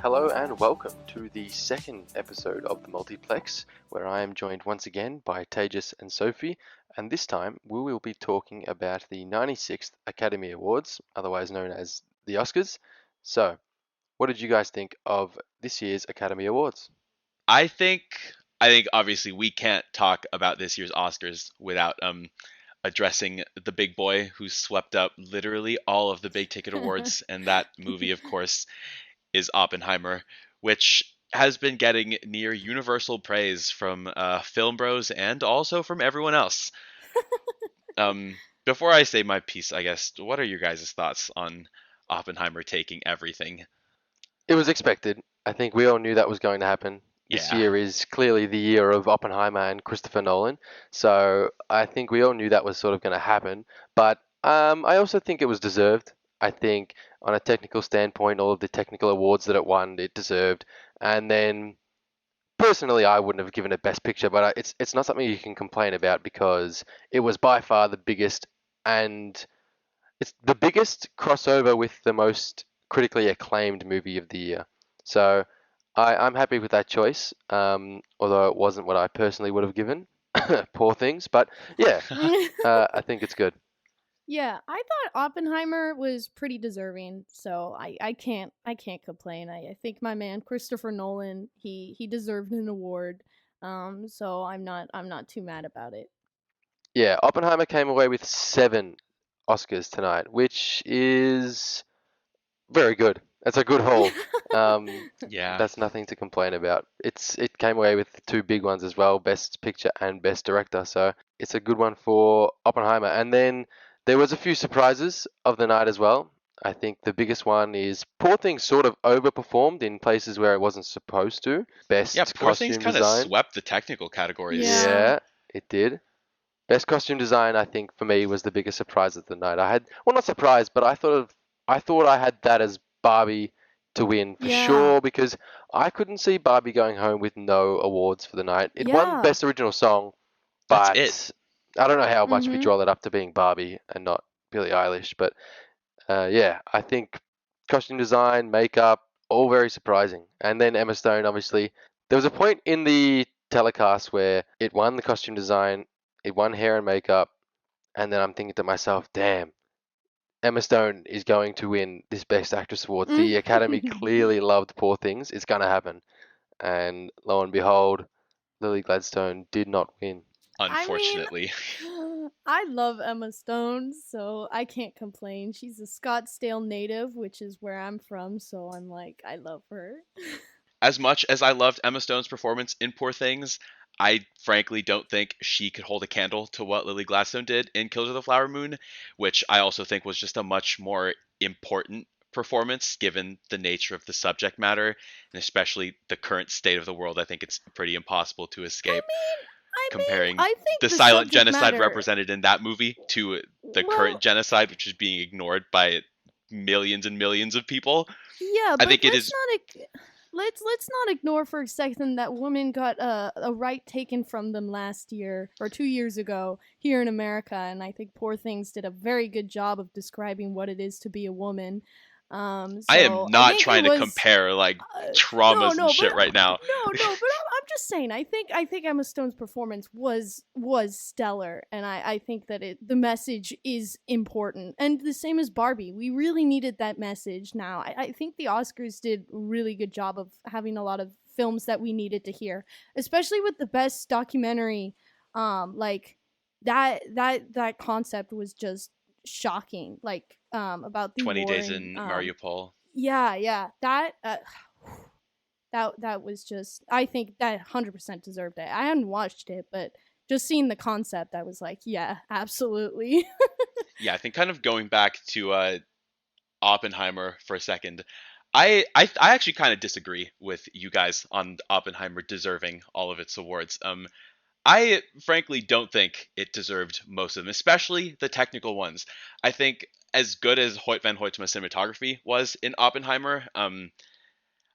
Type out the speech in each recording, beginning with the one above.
Hello and welcome to the second episode of the Multiplex, where I am joined once again by Tejas and Sophie, and this time we will be talking about the 96th Academy Awards, otherwise known as the Oscars. So, what did you guys think of this year's Academy Awards? I think I think obviously we can't talk about this year's Oscars without addressing the big boy who swept up literally all of the big ticket awards, and that movie, of course, is Oppenheimer, which has been getting near universal praise from film bros and also from everyone else. Before I say my piece, I guess, what are your guys' thoughts on Oppenheimer taking everything? It was expected. I think we all knew that was going to happen. This Yeah. year is clearly the year of Oppenheimer and Christopher Nolan, so I think we all knew that was sort of going to happen. But I also think it was deserved. I think on a technical standpoint, all of the technical awards that it won, it deserved. And then personally, I wouldn't have given it Best Picture, but it's not something you can complain about because it was by far the biggest, and it's the biggest crossover with the most critically acclaimed movie of the year. So I'm happy with that choice, although it wasn't what I personally would have given. Poor things, but yeah, I think it's good. Yeah, I thought Oppenheimer was pretty deserving, so I can't complain. I think my man Christopher Nolan, he deserved an award. So I'm not too mad about it. Yeah, Oppenheimer came away with 7 Oscars tonight, which is very good. That's a good haul. Yeah. That's nothing to complain about. It came away with 2 big ones as well, Best Picture and Best Director. So it's a good one for Oppenheimer. And then there was a few surprises of the night as well. I think the biggest one is Poor Things sort of overperformed in places where it wasn't supposed to. Yeah, Best Poor Things costume kind of design. swept the technical categories. Yeah. Yeah, it did. Best costume design, I think, for me was the biggest surprise of the night. I had, well, not surprised, but I thought I had that as Barbie to win for Yeah. sure because I couldn't see Barbie going home with no awards for the night. It won Yeah. Best Original Song, That's it. but I don't know how much we Mhm. draw that up to being Barbie and not Billie Eilish. But yeah, I think costume design, makeup, all very surprising. And then Emma Stone, obviously, there was a point in the telecast where it won the costume design, it won hair and makeup, and then I'm thinking to myself, damn, Emma Stone is going to win this Best Actress award. The Academy clearly loved Poor Things. It's going to happen. And lo and behold, Lily Gladstone did not win. I mean, Unfortunately. I love Emma Stone, so I can't complain. She's a Scottsdale native, which is where I'm from, so I'm like, I love her. As much as I loved Emma Stone's performance in Poor Things, I frankly don't think she could hold a candle to what Lily Gladstone did in Killers of the Flower Moon, which I also think was just a much more important performance given the nature of the subject matter and especially the current state of the world. I think it's pretty impossible to I escape mean, I mean, comparing I think the the silent subject genocide matter. represented in that movie to the current Well, genocide, which is being ignored by millions and millions of people. yeah, I but think it is. let's not ignore for a second that women got a right taken from them last year or 2 years ago here in America, and I think Poor Things did a very good job of describing what it is to be a woman. I am So I not think it trying to was compare like no, traumas and no, but shit right now. I'm just saying. I think Emma Stone's performance was stellar, and I think that the message is important, and the same as Barbie. We really needed that message now. I think the Oscars did a really good job of having a lot of films that we needed to hear, especially with the best documentary. Like that concept was just shocking. Like about the 20 war Days in in Mariupol. yeah, that was just, I think that 100% deserved it. I hadn't watched it, but just seeing the concept, I was like, yeah, absolutely. Yeah, I think kind of going back to Oppenheimer for a second. I actually kind of disagree with you guys on Oppenheimer deserving all of its awards. I frankly don't think it deserved most of them, especially the technical ones. I think as good as Hoyt van Hoytma's cinematography was in Oppenheimer,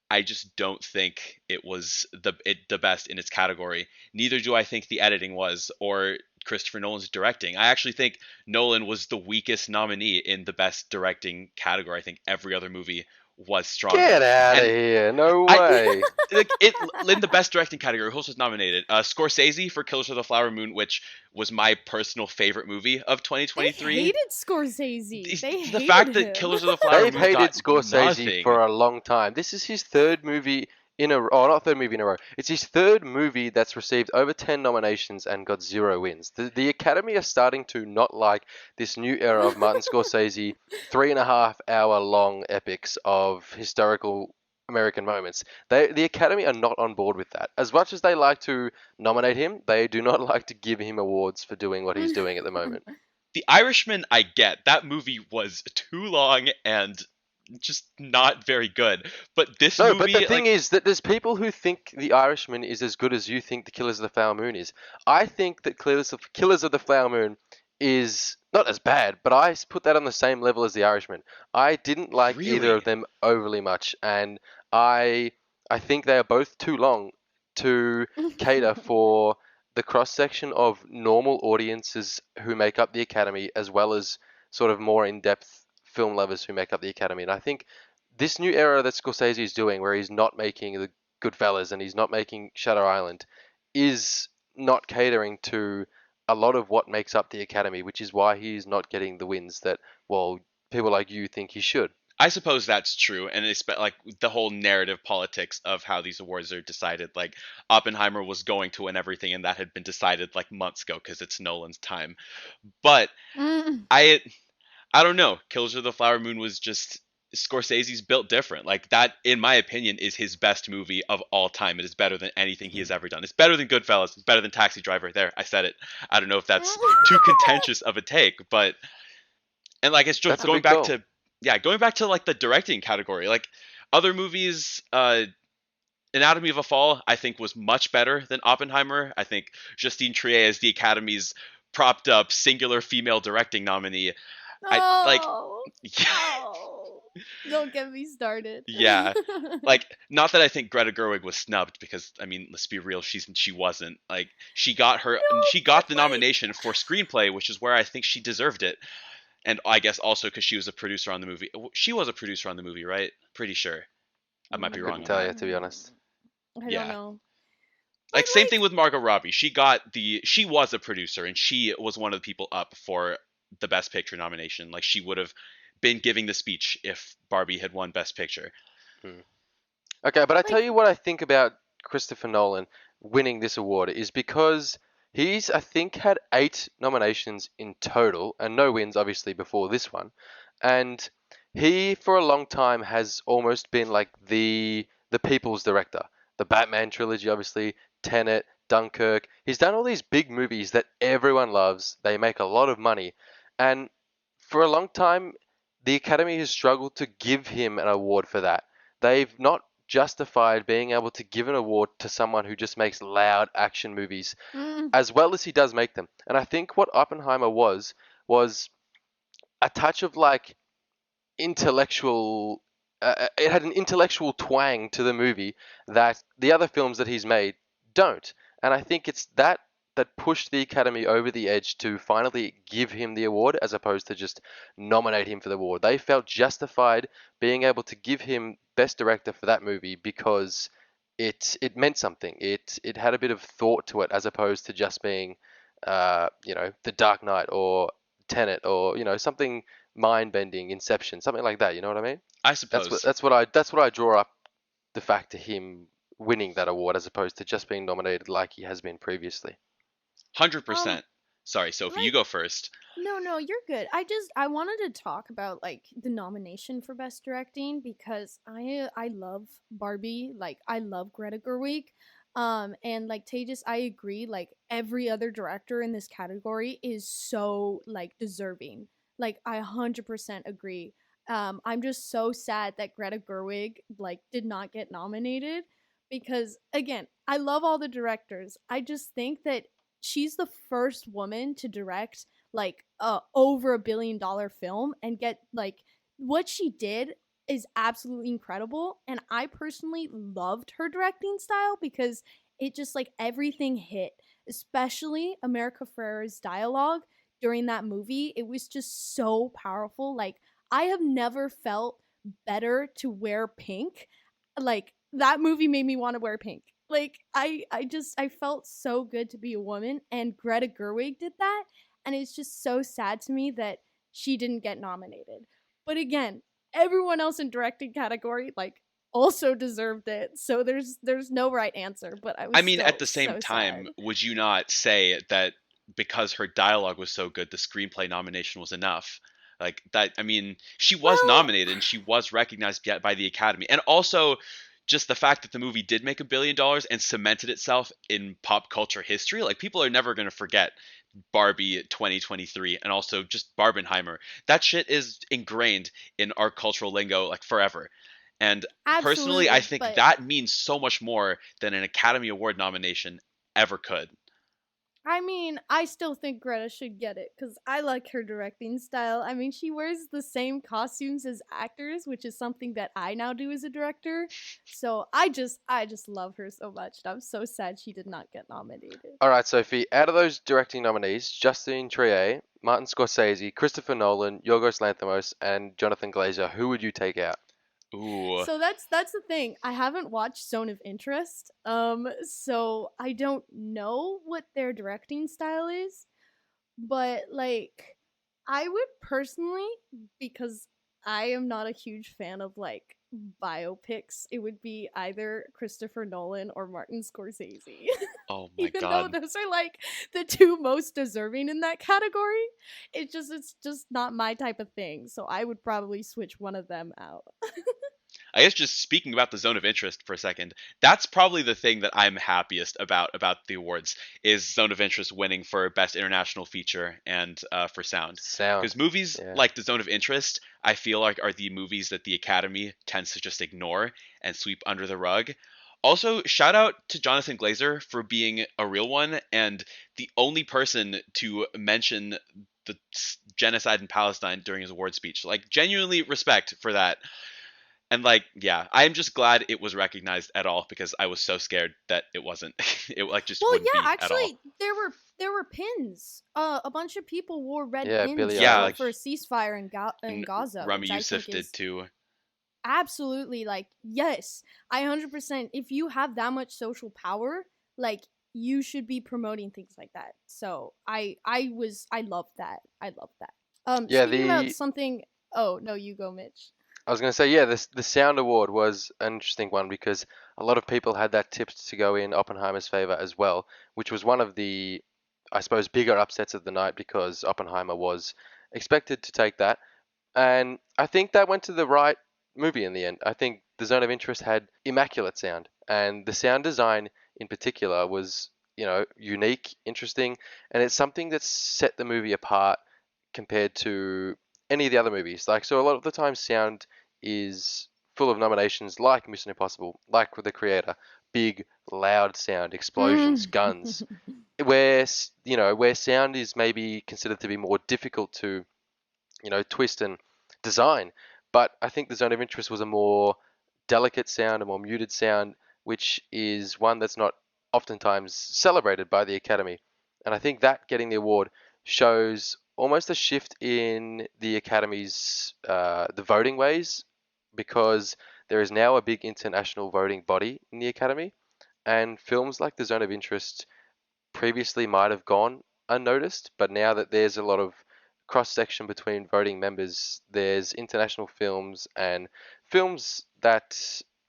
I just don't think it was the best in its category. Neither do I think the editing was or Christopher Nolan's directing. I actually think Nolan was the weakest nominee in the best directing category. I think every other movie was stronger. Get out of And here! No I way. like it in the best directing category. Who else was nominated? Scorsese for Killers of the Flower Moon, which was my personal favorite movie of They 2023. hated Scorsese. They The hated fact that him. Killers of the Flower They've Moon hated got Scorsese nothing. for a long time. This is his third movie in a oh, not third movie in a row. It's his third movie that's received over 10 nominations and got 0 wins. The Academy are starting to not like this new era of Martin Scorsese 3.5 hour long epics of historical American moments. The Academy are not on board with that. As much as they like to nominate him, they do not like to give him awards for doing what he's doing at the moment. The Irishman, I get. That movie was too long and just not very good. But this No, but the movie, thing like, is that there's people who think The Irishman is as good as you think The Killers of the Flower Moon is. I think that Killers of the Flower Moon is not as bad, but I put that on the same level as The Irishman. I didn't like either of really, them overly much, and I I think they are both too long to cater for the cross section of normal audiences who make up the Academy, as well as sort of more in-depth film lovers who make up the Academy. And I think this new era that Scorsese is doing, where he's not making the Goodfellas and he's not making Shutter Island, is not catering to a lot of what makes up the Academy, which is why he's not getting the wins that, well, people like you think he should. I suppose that's true. And it's like the whole narrative politics of how these awards are decided. Like Oppenheimer was going to win everything, and that had been decided like months ago because it's Nolan's time. But Mm. I I don't know. Killers of the Flower Moon was just Scorsese's built different. Like that, in my opinion, is his best movie of all time. It is better than anything he has ever done. It's better than Goodfellas. It's better than Taxi Driver. There, I said it. I don't know if that's too contentious of a take, but and like it's just That's a going big back call. to going back to like the directing category. Like other movies, Anatomy of a Fall, I think was much better than Oppenheimer. I think Justine Triet is the Academy's propped up singular female directing nominee. I like Oh, oh, don't get me started. yeah, like not that I think Greta Gerwig was snubbed because I mean let's be real, she wasn't. Like No, she but got the like, nomination for screenplay, which is where I think she deserved it. And I guess also because she was a producer on the movie. She was a producer on the movie, right? Pretty sure. I might I be couldn't wrong on tell that. you, to be honest. I don't Yeah. know. But Like same thing like, with Margot Robbie. She was a producer and she was one of the people up for the Best Picture nomination. Like she would have been giving the speech if Barbie had won Best Picture. Hmm. Okay, but I tell like, you what I think about Christopher Nolan winning this award is because he's, I think, had 8 nominations in total and no wins, obviously, before this one. And he, for a long time, has almost been like the people's director. The Batman trilogy, obviously, Tenet, Dunkirk. He's done all these big movies that everyone loves. They make a lot of money. And for a long time, the Academy has struggled to give him an award for that. They've not justified being able to give an award to someone who just makes loud action movies mm, as well as he does make them. And I think what Oppenheimer was a touch of like intellectual. It had an intellectual twang to the movie that the other films that he's made don't. And I think it's that pushed the Academy over the edge to finally give him the award as opposed to just nominate him for the award. They felt justified being able to give him Best Director for that movie because it meant something. It had a bit of thought to it as opposed to just being, The Dark Knight or Tenet or something mind bending, Inception, something like that. You know what I mean? I That's what suppose. I draw up the fact to him winning that award as opposed to just being nominated like he has been previously. 100%. um, Sorry, Sophie, you like, go first. no, you're good. I wanted to talk about like the nomination for best directing because I love Barbie. Like, I love Greta Gerwig. And like Tejas, I agree. Like every other director in this category is so like deserving. Like I 100% agree. I'm just so sad that Greta Gerwig like did not get nominated because again, I love all the directors. I just think that she's the first woman to direct like over $1 billion film and get like what she did is absolutely incredible. And I personally loved her directing style because it just like everything hit, especially America Ferrera's dialogue during that movie. It was just so powerful. Like I have never felt better to wear pink. Like that movie made me want to wear pink. Like I felt so good to be a woman, and Greta Gerwig did that, and it's just so sad to me that she didn't get nominated. But again, everyone else in directing category like also deserved it. So there's no right answer, but I I was mean, at still the same so time, sad. would you not say that because her dialogue was so good, the screenplay nomination was enough? Like that, I mean, she was Well, nominated and she was recognized by the Academy. And also, just the fact that the movie did make $1 billion and cemented itself in pop culture history, like people are never going to forget Barbie 2023 and also just Barbenheimer. That shit is ingrained in our cultural lingo like forever. And personally, I absolutely, think but that means so much more than an Academy Award nomination ever could. I mean, I still think Greta should get it because I like her directing style. I mean, she wears the same costumes as actors, which is something that I now do as a director. So I just love her so much. And I'm so sad she did not get nominated. All right, Sophie. Out of those directing nominees, Justine Triet, Martin Scorsese, Christopher Nolan, Yorgos Lanthimos, and Jonathan Glazer, who would you take out? Ooh, So that's the thing. I haven't watched Zone of Interest. So I don't know what their directing style is. But like I would personally, because I am not a huge fan of like biopics, it would be either Christopher Nolan or Martin Scorsese. oh my Even though god. those are like the two most deserving in that category, it's just not my type of thing. So I would probably switch one of them out. I guess just speaking about the zone of interest for a second, that's probably the thing that I'm happiest about the awards is Zone of Interest winning for best international feature and for sound. Because Sound. movies Yeah. like the Zone of Interest, I feel like are the movies that the Academy tends to just ignore and sweep under the rug. Also, shout out to Jonathan Glazer for being a real one and the only person to mention the genocide in Palestine during his award speech. Like, genuinely respect for that. And like, yeah, I'm just glad it was recognized at all because I was so scared that it wasn't. It like just Well, wouldn't yeah, be at all. actually, there were pins. A bunch of people wore red Yeah, Billie pins Yeah, like for a Eilish. ceasefire in and Gaza, Rami which I Youssef think did is too. absolutely like yes. I 100%. If you have that much social power, like you should be promoting things like that. So I love that. I love that. Yeah, Speaking about the something. Oh no, you go, Mitch. I was going to say, yeah, the Sound Award was an interesting one because a lot of people had that tipped to go in Oppenheimer's favor as well, which was one of the, I suppose, bigger upsets of the night because Oppenheimer was expected to take that. And I think that went to the right movie in the end. I think The Zone of Interest had immaculate sound, and the sound design in particular was, unique, interesting, and it's something that set the movie apart compared to any of the other movies. Like, so a lot of the time, sound is full of nominations, like Mission Impossible, like with the creator, big, loud sound, explosions, Mm. guns, where sound is maybe considered to be more difficult to twist and design. But I think the Zone of Interest was a more delicate sound, a more muted sound, which is one that's not oftentimes celebrated by the Academy. And I think that getting the award shows almost a shift in the Academy's the voting ways, because there is now a big international voting body in the Academy, and films like The Zone of Interest previously might have gone unnoticed, but now that there's a lot of cross section between voting members, there's international films and films that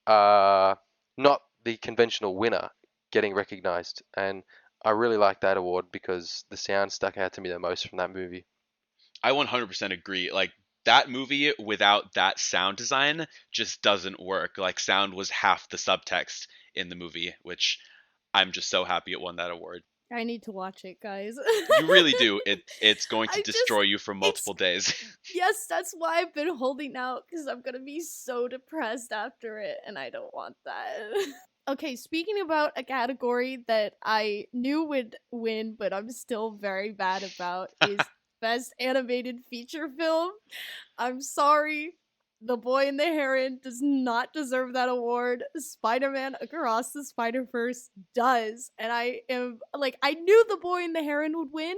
are not the conventional winner getting recognized. And I really like that award because the sound stuck out to me the most from that movie. I 100% agree. Like that movie without that sound design just doesn't work. Like sound was half the subtext in the movie, which I'm just so happy it won that award. I need to watch it, guys. You really do. It's going to I just destroy you for it's multiple days. yes, that's why I've been holding out because I'm gonna be so depressed after it, and I don't want that. Okay, speaking about a category that I knew would win, but I'm still very bad about, is Best Animated Feature Film. I'm sorry. The Boy and the Heron does not deserve that award. Spider Man Across the Spider Verse does. And I am like, I knew The Boy and the Heron would win,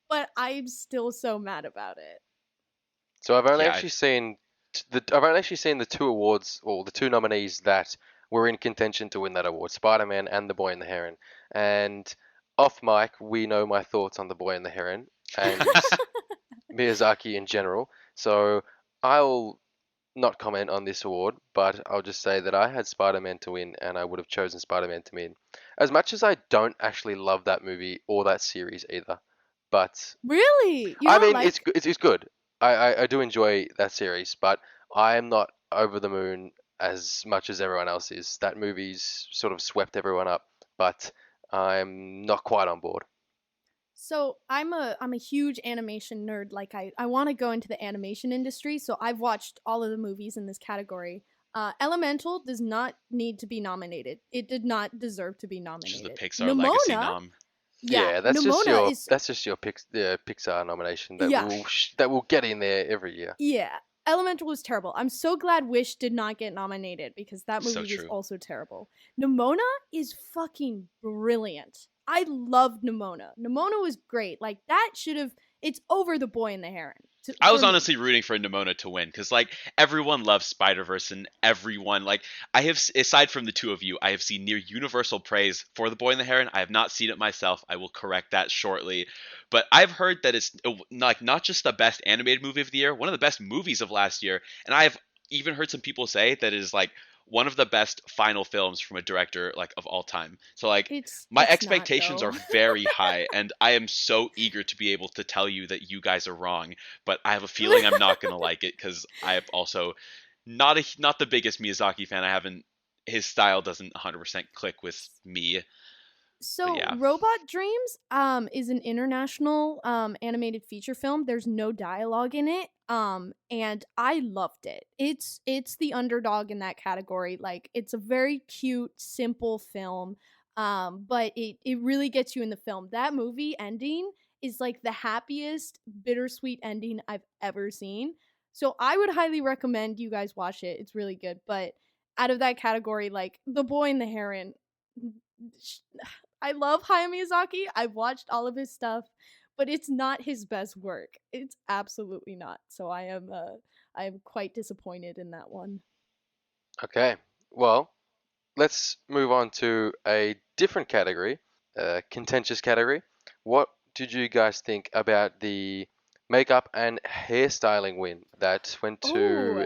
but I'm still so mad about it. So I've only Yeah, actually seen I've only actually seen the two awards or the two nominees that were in contention to win that award: Spider-Man and The Boy and the Heron. And off mic, we know my thoughts on The Boy and the Heron and Miyazaki in general. So I'll not comment on this award, but I'll just say that I had Spider-Man to win, and I would have chosen Spider-Man to win. As much as I don't actually love that movie or that series either, but Really? You I don't mean, like? it's good. I do enjoy that series, but I am not over the moon as much as everyone else is. That movie's sort of swept everyone up, but I'm not quite on board. So I'm a huge animation nerd. Like I want to go into the animation industry. So I've watched all of the movies in this category. Elemental does not need to be nominated. It did not deserve to be Which is the nominated. Pixar Legacy Nimona, nom. yeah, Yeah, Nimona is that's just your Pixar nomination yeah, that will get in there every year. yeah. Elemental was terrible. I'm so glad Wish did not get nominated because that So movie was true. also terrible. Nimona is fucking brilliant. I loved Nimona. Nimona was great. Like that should have. It's over The Boy and the Heron I for was me. honestly rooting for Nimona to win because like everyone loves Spider Verse and everyone like I have aside from the two of you, I have seen near universal praise for The Boy and the Heron. I have not seen it myself. I will correct that shortly, but I've heard that it's like not just the best animated movie of the year, one of the best movies of last year, and I have even heard some people say that it is like one of the best final films from a director like of all time. So like my It's not expectations are though. very high and I am so eager to be able to tell you that you guys are wrong, but I have a feeling I'm not going to like it cuz I have also not the biggest Miyazaki fan. I haven't his style doesn't 100% click with me. But So yeah. Robot Dreams is an international animated feature film. There's no dialogue in it. And I loved it. It's the underdog in that category. Like it's a very cute, simple film. But it really gets you in the film. That movie ending is like the happiest bittersweet ending I've ever seen. So I would highly recommend you guys watch it. It's really good. But out of that category, like The Boy and the Heron, I love Hayao Miyazaki. I've watched all of his stuff, but it's not his best work. It's absolutely not. So I am quite disappointed in that one. Okay, well, let's move on to a different category, a contentious category. What did you guys think about the makeup and hairstyling win that went to, Oh,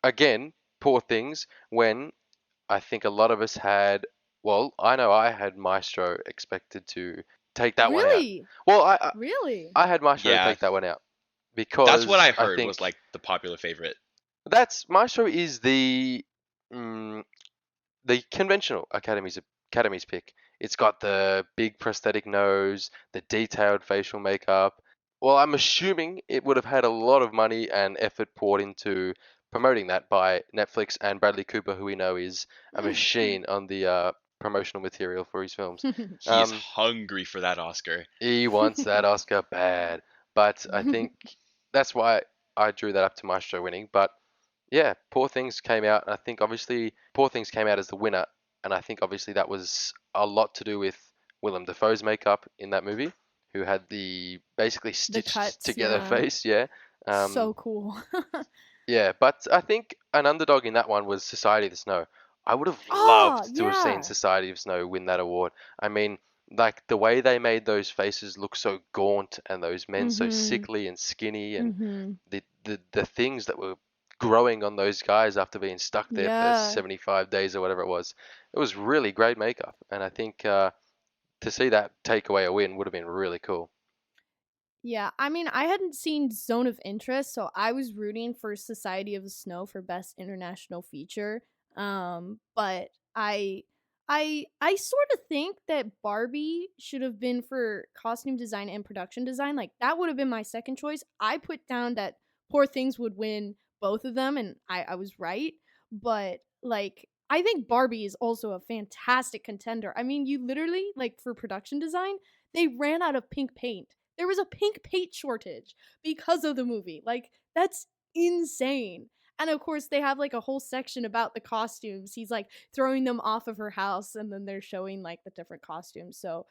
again, Poor Things, when I think a lot of us had, well, I know I had Maestro expected to take that one out. really? Well, Really? I had Maestro to Yeah, take that one out that's what because I I heard was think like the popular favorite. that's Maestro is mm, the conventional Academy's pick. It's got the big prosthetic nose, the detailed facial makeup. Well, I'm assuming it would have had a lot of money and effort poured into promoting that by Netflix and Bradley Cooper, who we know is a machine on the promotional material for his films. He is Um, hungry for that Oscar. he wants that Oscar bad, but I think that's why I drew that up to Maestro winning. But yeah, Poor Things came out, and I think obviously Poor Things came out as the winner, and I think obviously that was a lot to do with Willem Dafoe's makeup in that movie, who had the basically The stitched cuts, together yeah. face, yeah. So Um, cool. yeah, but I think an underdog in that one was Society of the Snow. I would have Oh, loved to have seen yeah. Society of Snow win that award. I mean, like the way they made those faces look so gaunt and those men so Mhm. sickly and skinny, and Mhm. the things that were growing on those guys after being stuck there for Yeah. 75 days or whatever it was. It was really great makeup, and I think to see that take away a win would have been really cool. Yeah, I mean, I hadn't seen Zone of Interest, so I was rooting for Society of the Snow for best international feature. But I sort of think that Barbie should have been for costume design and production design. Like that would have been my second choice. I put down that Poor Things would win both of them, and I was right. But like I think Barbie is also a fantastic contender. I mean, you literally like for production design, they ran out of pink paint. There was a pink paint shortage because of the movie. Like, that's insane. And of course, they have like a whole section about the costumes. He's like throwing them off of her house, and then they're showing like the different costumes. So,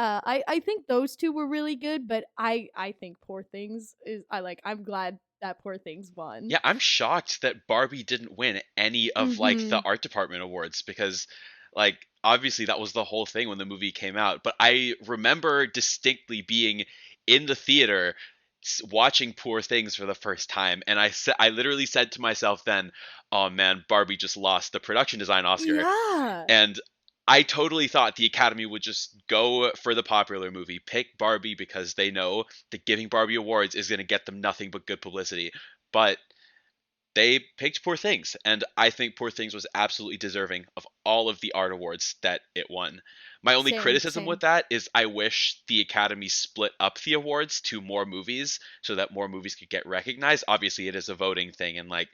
I think those two were really good, but I think Poor Things is I'm glad that Poor Things won. Yeah, I'm shocked that Barbie didn't win any of like the Mm-hmm. art department awards because like obviously that was the whole thing when the movie came out, but I remember distinctly being in the theater watching Poor Things for the first time, and I literally said to myself then, "Oh man, Barbie just lost the production design Oscar." Yeah. And I totally thought the Academy would just go for the popular movie, pick Barbie because they know that giving Barbie awards is going to get them nothing but good publicity. But they picked Poor Things, and I think Poor Things was absolutely deserving of all of the art awards that it won. My only Same, criticism with same. that is I wish the Academy split up the awards to more movies so that more movies could get recognized. Obviously, it is a voting thing, and like,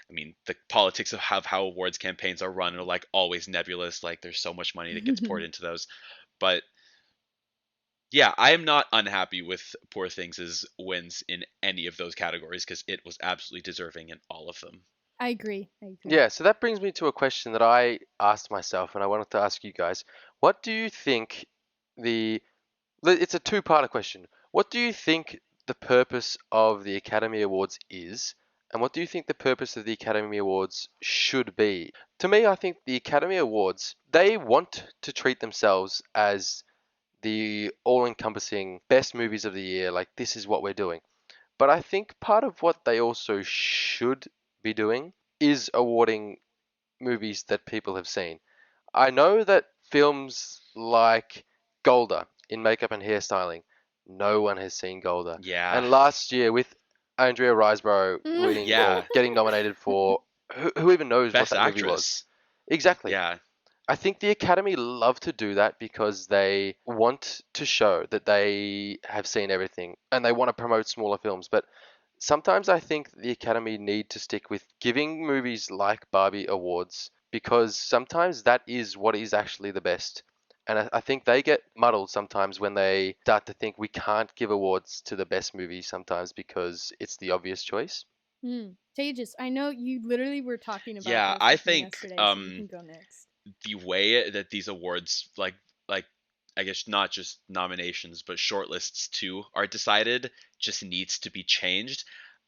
I mean, the politics of how awards campaigns are run are like always nebulous. Like, there's so much money that gets poured into those. But yeah, I am not unhappy with Poor Things' wins in any of those categories because it was absolutely deserving in all of them. I agree. I agree. Yeah, so that brings me to a question that I asked myself, and I wanted to ask you guys. What do you think the it's a two-parter question. What do you think the purpose of the Academy Awards is, and what do you think the purpose of the Academy Awards should be? To me, I think the Academy Awards, they want to treat themselves as the all-encompassing best movies of the year, like this is what we're doing. But I think part of what they also should be doing is awarding movies that people have seen. I know that films like Golda in makeup and hairstyling, no one has seen Golda. Yeah. And last year with Andrea Riseborough winning or Yeah. getting nominated for who even knows what Best that movie was? actress. Exactly. Yeah. I think the Academy love to do that because they want to show that they have seen everything and they want to promote smaller films. But sometimes I think the Academy need to stick with giving movies like Barbie awards because sometimes that is what is actually the best. And I think they get muddled sometimes when they start to think we can't give awards to the best movie sometimes because it's the obvious choice. Tejas, I know you literally were talking about Yeah, this I with me think yesterday, so you can go next. the way that these awards like I guess not just nominations but shortlists too are decided just needs to be changed.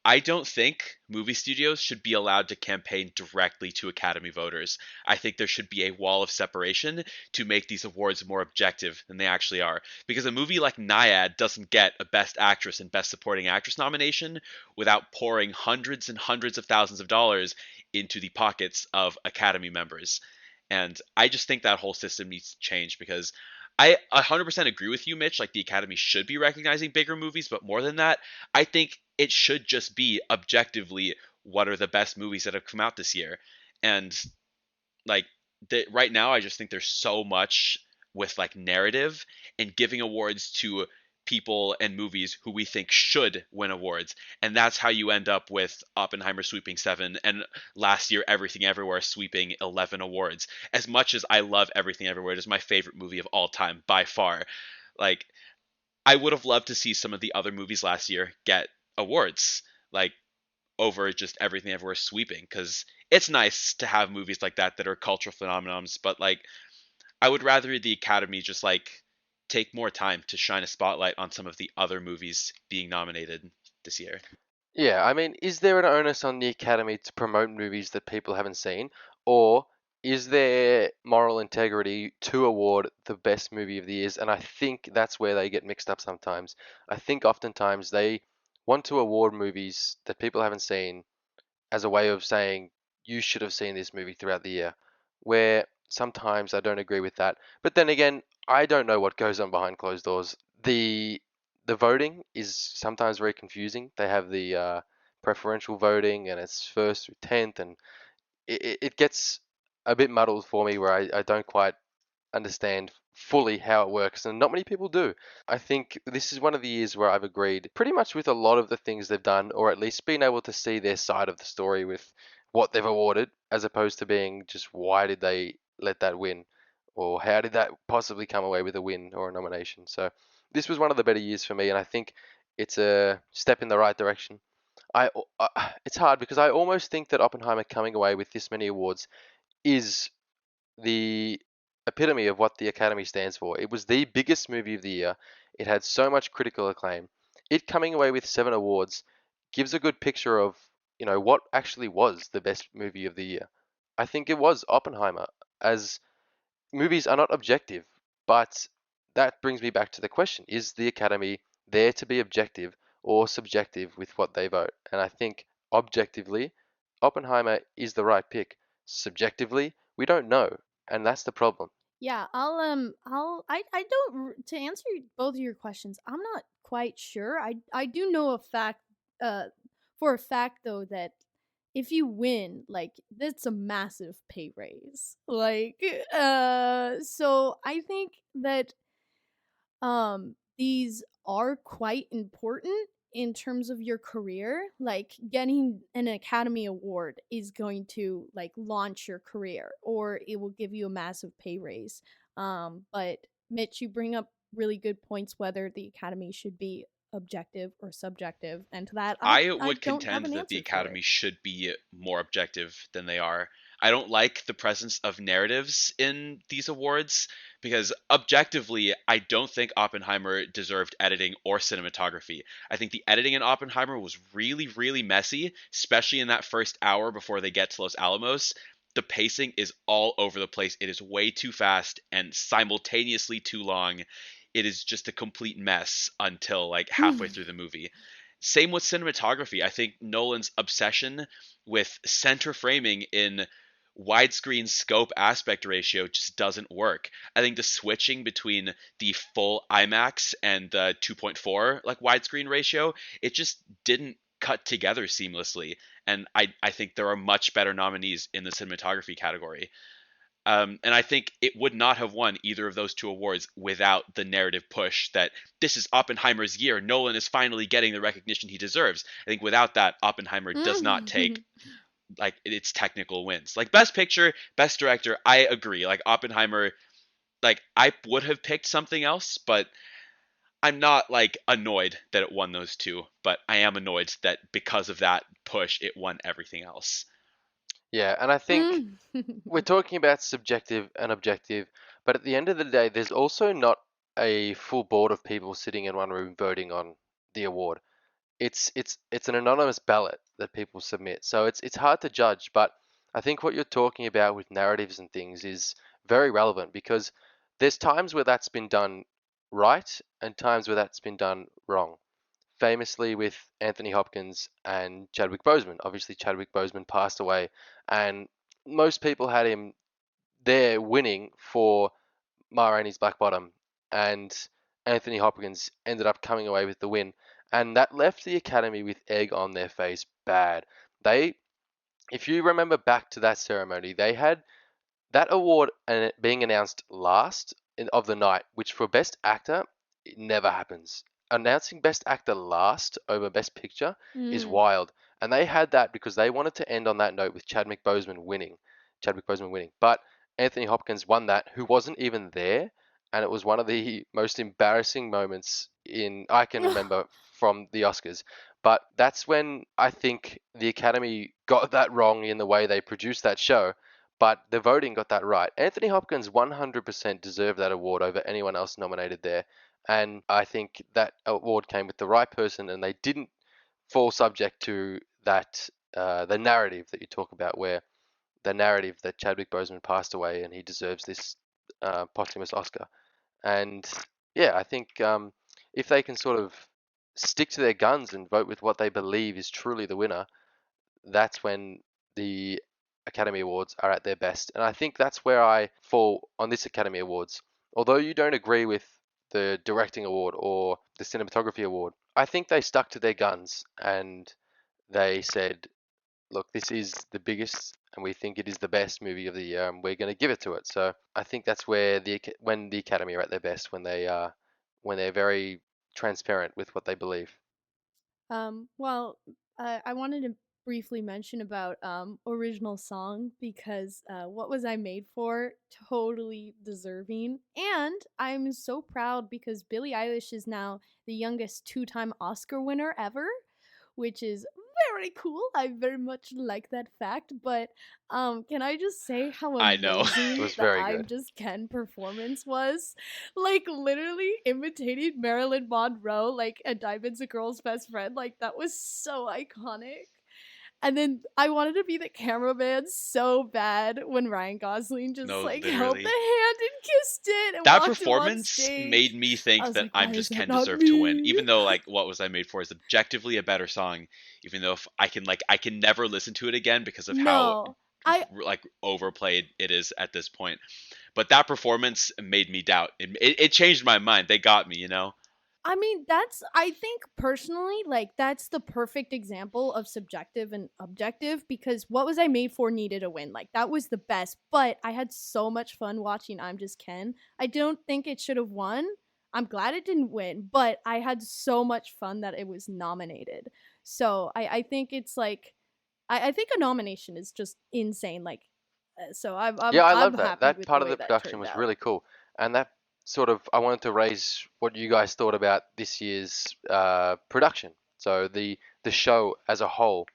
I don't think movie studios should be allowed to campaign directly to Academy voters. I think there should be a wall of separation to make these awards more objective than they actually are. Because a movie like Naiad doesn't get a Best Actress and Best Supporting Actress nomination without pouring hundreds and hundreds of thousands of dollars into the pockets of Academy members. And I just think that whole system needs to change because I 100% agree with you, Mitch. Like the Academy should be recognizing bigger movies, but more than that, I think it should just be objectively what are the best movies that have come out this year. And like right now I just think there's so much with like narrative and giving awards to people and movies who we think should win awards, and that's how you end up with Oppenheimer sweeping 7 and last year Everything Everywhere sweeping 11 awards. As much as I love Everything Everywhere, it is my favorite movie of all time by far. Like, I would have loved to see some of the other movies last year get awards, like over just Everything Everywhere sweeping, because it's nice to have movies like that that are cultural phenomenons, but like I would rather the Academy just like take more time to shine a spotlight on some of the other movies being nominated this year. Yeah, I mean, is there an onus on the Academy to promote movies that people haven't seen, or is there moral integrity to award the best movie of the years? And I think that's where they get mixed up sometimes. I think oftentimes they want to award movies that people haven't seen as a way of saying you should have seen this movie throughout the year, where sometimes I don't agree with that. But then again, I don't know what goes on behind closed doors. The voting is sometimes very confusing. They have the preferential voting, and it's first through 10th, and it gets a bit muddled for me where I don't quite understand fully how it works, and not many people do. I think this is one of the years where I've agreed pretty much with a lot of the things they've done, or at least been able to see their side of the story with what they've awarded, as opposed to being just why did they let that win, or how did that possibly come away with a win or a nomination. So this was one of the better years for me, and I think it's a step in the right direction. It's hard because I almost think that Oppenheimer coming away with this many awards is the epitome of what the Academy stands for. It was the biggest movie of the year. It had so much critical acclaim. It coming away with 7 awards gives a good picture of, what actually was the best movie of the year. I think it was Oppenheimer, as movies are not objective, but that brings me back to the question, is the Academy there to be objective or subjective with what they vote? And I think objectively, Oppenheimer is the right pick. Subjectively, we don't know, and that's the problem. Yeah, I don't to answer both of your questions. I'm not quite sure. I do know a fact, uh, for a fact though, that if you win, like, that's a massive pay raise. Like, so I think that these are quite important in terms of your career. Like, getting an Academy Award is going to, like, launch your career, or it will give you a massive pay raise. But Mitch, you bring up really good points whether the Academy should be objective or subjective, and to that I I would don't have contend an that the answer for Academy it. should be more objective than they are. I don't like the presence of narratives in these awards because objectively, I don't think Oppenheimer deserved editing or cinematography. I think the editing in Oppenheimer was really, really messy, especially in that first hour before they get to Los Alamos. The pacing is all over the place. It is way too fast and simultaneously too long. It is just a complete mess until like halfway through the movie. Same with cinematography. I think Nolan's obsession with center framing in widescreen scope aspect ratio just doesn't work. I think the switching between the full IMAX and the 2.4 like widescreen ratio, it just didn't cut together seamlessly. And I think there are much better nominees in the cinematography category. And I think it would not have won either of those two awards without the narrative push that this is Oppenheimer's year. Nolan is finally getting the recognition he deserves. I think without that, Oppenheimer does not take like its technical wins. Like best picture, best director, I agree. Like Oppenheimer, like I would have picked something else, but I'm not like annoyed that it won those two, but I am annoyed that because of that push, it won everything else. Yeah, and I think we're talking about subjective and objective, but at the end of the day, there's also not a full board of people sitting in one room voting on the award. It's an anonymous ballot that people submit, so it's hard to judge. But I think what you're talking about with narratives and things is very relevant because there's times where that's been done right and times where that's been done wrong. Famously with Anthony Hopkins and Chadwick Boseman. Obviously, Chadwick Boseman passed away, and most people had him there winning for Ma Rainey's Black Bottom, and Anthony Hopkins ended up coming away with the win, and that left the Academy with egg on their face bad. They, if you remember back to that ceremony, they had that award and it being announced last of the night, which for Best Actor, it never happens. Announcing Best Actor last over Best Picture is Mm. wild, and they had that because they wanted to end on that note with Chadwick Boseman winning. Chadwick Boseman winning, but Anthony Hopkins won that, who wasn't even there, and it was one of the most embarrassing moments in I can remember from the Oscars. But that's when I think the Academy got that wrong in the way they produced that show, but the voting got that right. Anthony Hopkins 100% deserved that award over anyone else nominated there. And I think that award came with the right person, and they didn't fall subject to that, the narrative that you talk about, where the narrative that Chadwick Boseman passed away and he deserves this posthumous Oscar. And yeah, I think if they can sort of stick to their guns and vote with what they believe is truly the winner, that's when the Academy Awards are at their best. And I think that's where I fall on this Academy Awards. Although you don't agree with the directing award or the cinematography award, I think they stuck to their guns and they said, look, this is the biggest and we think it is the best movie of the year and we're going to give it to it. So I think that's where when the Academy are at their best, when they're very transparent with what they believe. Well, I wanted to briefly mention about original song because what was I made for? Totally deserving, and I'm so proud because Billie Eilish is now the youngest two-time Oscar winner ever, which is very cool. I very much like that fact, but can I just say how I know. It amazing was the very I'm good. Just Ken performance was? Like literally imitating Marilyn Monroe, like a Diamond's a Girl's Best Friend. Like that was so iconic. And then I wanted to be the cameraman so bad when Ryan Gosling just No, like held the literally. hand and kissed it and That walked him on performance made stage. me I think was that like, I'm why is Just that Ken not deserved to win, me? even though like What Was I Made For is objectively a better song, even though if I can never listen to it again because of how No. I like overplayed it is at this point. But that performance made me doubt. It changed my mind. They got me, you know. I mean, I think personally, like, that's the perfect example of subjective and objective because What Was I Made For needed a win. Like, that was the best, but I had so much fun watching I'm Just Ken. I don't think it should have won. I'm glad it didn't win, but I had so much fun that it was nominated. So I think it's like, I think a nomination is just insane. Like, so Yeah, I I'm love that. happy That with the part of way the that production turned was out. really cool, and that sort of I wanted to raise what you guys thought about this year's production. So the show as a whole,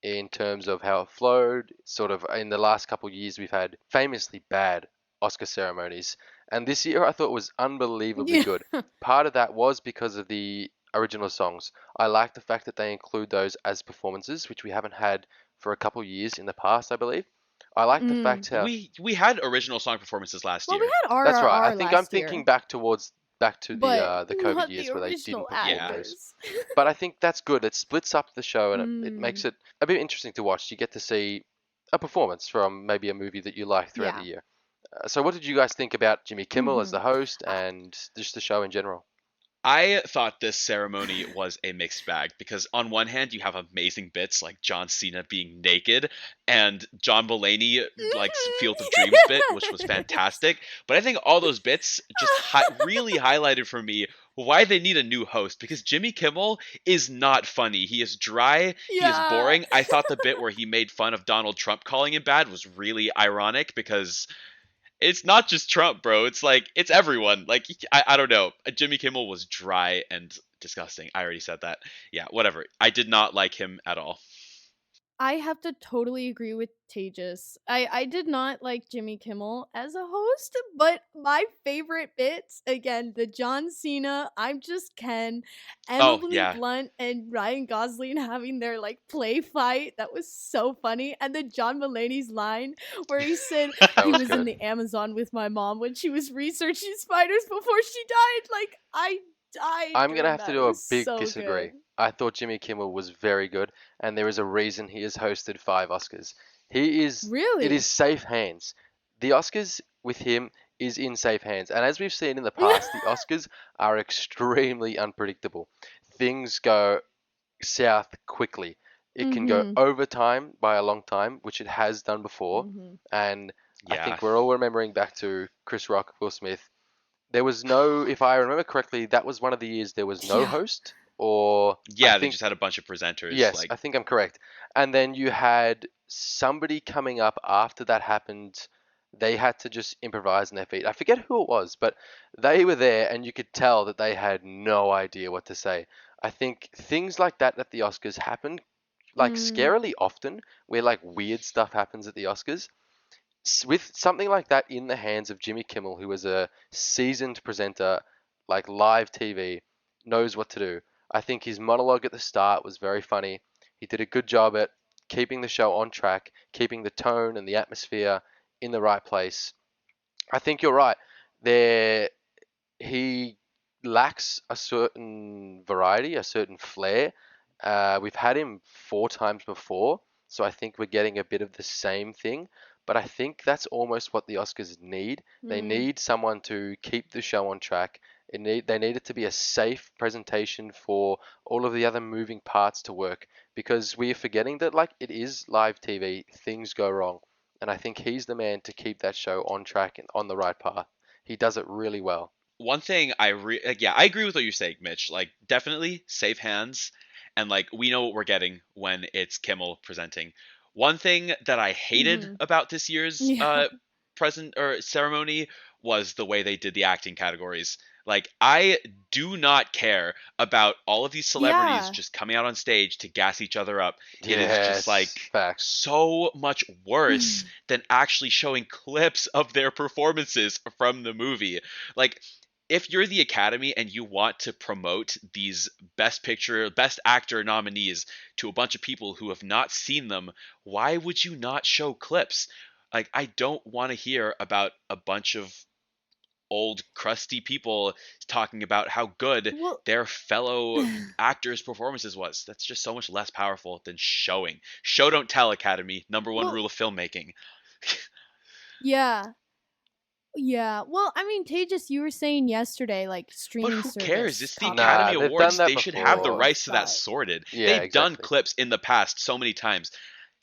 in terms of how it flowed. Sort of in the last couple of years, we've had famously bad Oscar ceremonies, and this year I thought was unbelievably Yeah. good. Part of that was because of the original songs. I like the fact that they include those as performances, which we haven't had for a couple of years in the past, I believe. I like the Mm. fact how We had original song performances last Well, we year. had that's right. I RRR think I'm last thinking year, back towards back to but the COVID not the years where they didn't original perform Yeah. those. actors. But I think that's good. It splits up the show and it Mm, makes it a bit interesting to watch. You get to see a performance from maybe a movie that you like throughout the yeah. year. So, what did you guys think about Jimmy Kimmel as Mm-hmm. the host I, and just the show in general? I thought this ceremony was a mixed bag because on one hand you have amazing bits like John Cena being naked and John Mulaney like Field of Dreams bit, which was yes. fantastic. But I think all those bits just really highlighted for me why they need a new host because Jimmy Kimmel is not funny. He is dry. He is Yeah. boring. I thought the bit where he made fun of Donald Trump calling him bad was really ironic because it's not just Trump, bro. It's like it's everyone. Like I don't know. Jimmy Kimmel was dry and disgusting. I already said that. Yeah, whatever. I did not like him at all. I have to totally agree with Tejas. I did not like Jimmy Kimmel as a host, but my favorite bits, again, the John Cena, I'm Just Ken, Oh Emily yeah, Blunt and Ryan Gosling having their like play fight. That was so funny. And then John Mulaney's line where he said That he was was in good. the Amazon with my mom when she was researching spiders before she died. Like I died I'm gonna during have to that. It do a was big so disagree. good. I thought Jimmy Kimmel was very good, and there is a reason he has hosted 5 Oscars. He is, it is Really? safe hands. The Oscars with him is in safe hands, and as we've seen in the past, the Oscars are extremely unpredictable. Things go south quickly. It can go mm-hmm. overtime by a long time, which it has done before, Mm-hmm. and I yeah. think we're all remembering back to Chris Rock, Will Smith. There was no, if I remember correctly, that was one of the years there was no Yeah. host, or I Yeah, they think, just had a bunch of presenters. yes, Like I think I'm correct. And then you had somebody coming up after that happened. They had to just improvise on their feet. I forget who it was, but they were there and you could tell that they had no idea what to say. I think things like that at the Oscars happen like Mm, scarily often, where like weird stuff happens at the Oscars with something like that in the hands of Jimmy Kimmel, who is a seasoned presenter, like live TV, knows what to do. I think his monologue at the start was very funny. He did a good job at keeping the show on track, keeping the tone and the atmosphere in the right place. I think you're right. There, he lacks a certain variety, a certain flair. We've had him 4 times before, so I think we're getting a bit of the same thing. But I think that's almost what the Oscars need. They mm, need someone to keep the show on track. They need it to be a safe presentation for all of the other moving parts to work because we are forgetting that like it is live TV, things go wrong. And I think he's the man to keep that show on track and on the right path. He does it really well. one thing yeah, I agree with what you're saying, Mitch. Like definitely safe hands, and like we know what we're getting when it's Kimmel presenting. One thing that I hated mm-hmm. about this year's Yeah. present or ceremony was the way they did the acting categories. Like, I do not care about all of these celebrities Yeah. just coming out on stage to gas each other up. It is just Yes, like facts. so much worse than actually showing clips of their performances from the movie. Like, if you're the Academy and you want to promote these Best Picture, Best Actor nominees to a bunch of people who have not seen them, why would you not show clips? Like, I don't want to hear about a bunch of old crusty people talking about how good Well, their fellow actors' performances was. That's just so much less powerful than showing. Show don't tell, Academy. Number one well, rule of filmmaking. yeah. Yeah. Well, I mean, Tejas, you were saying yesterday, like But streaming who cares? service It's the Academy Nah, copyright. they've done Awards. that They should have the before. rights to that But sorted. Yeah, They've done exactly. clips in the past so many times.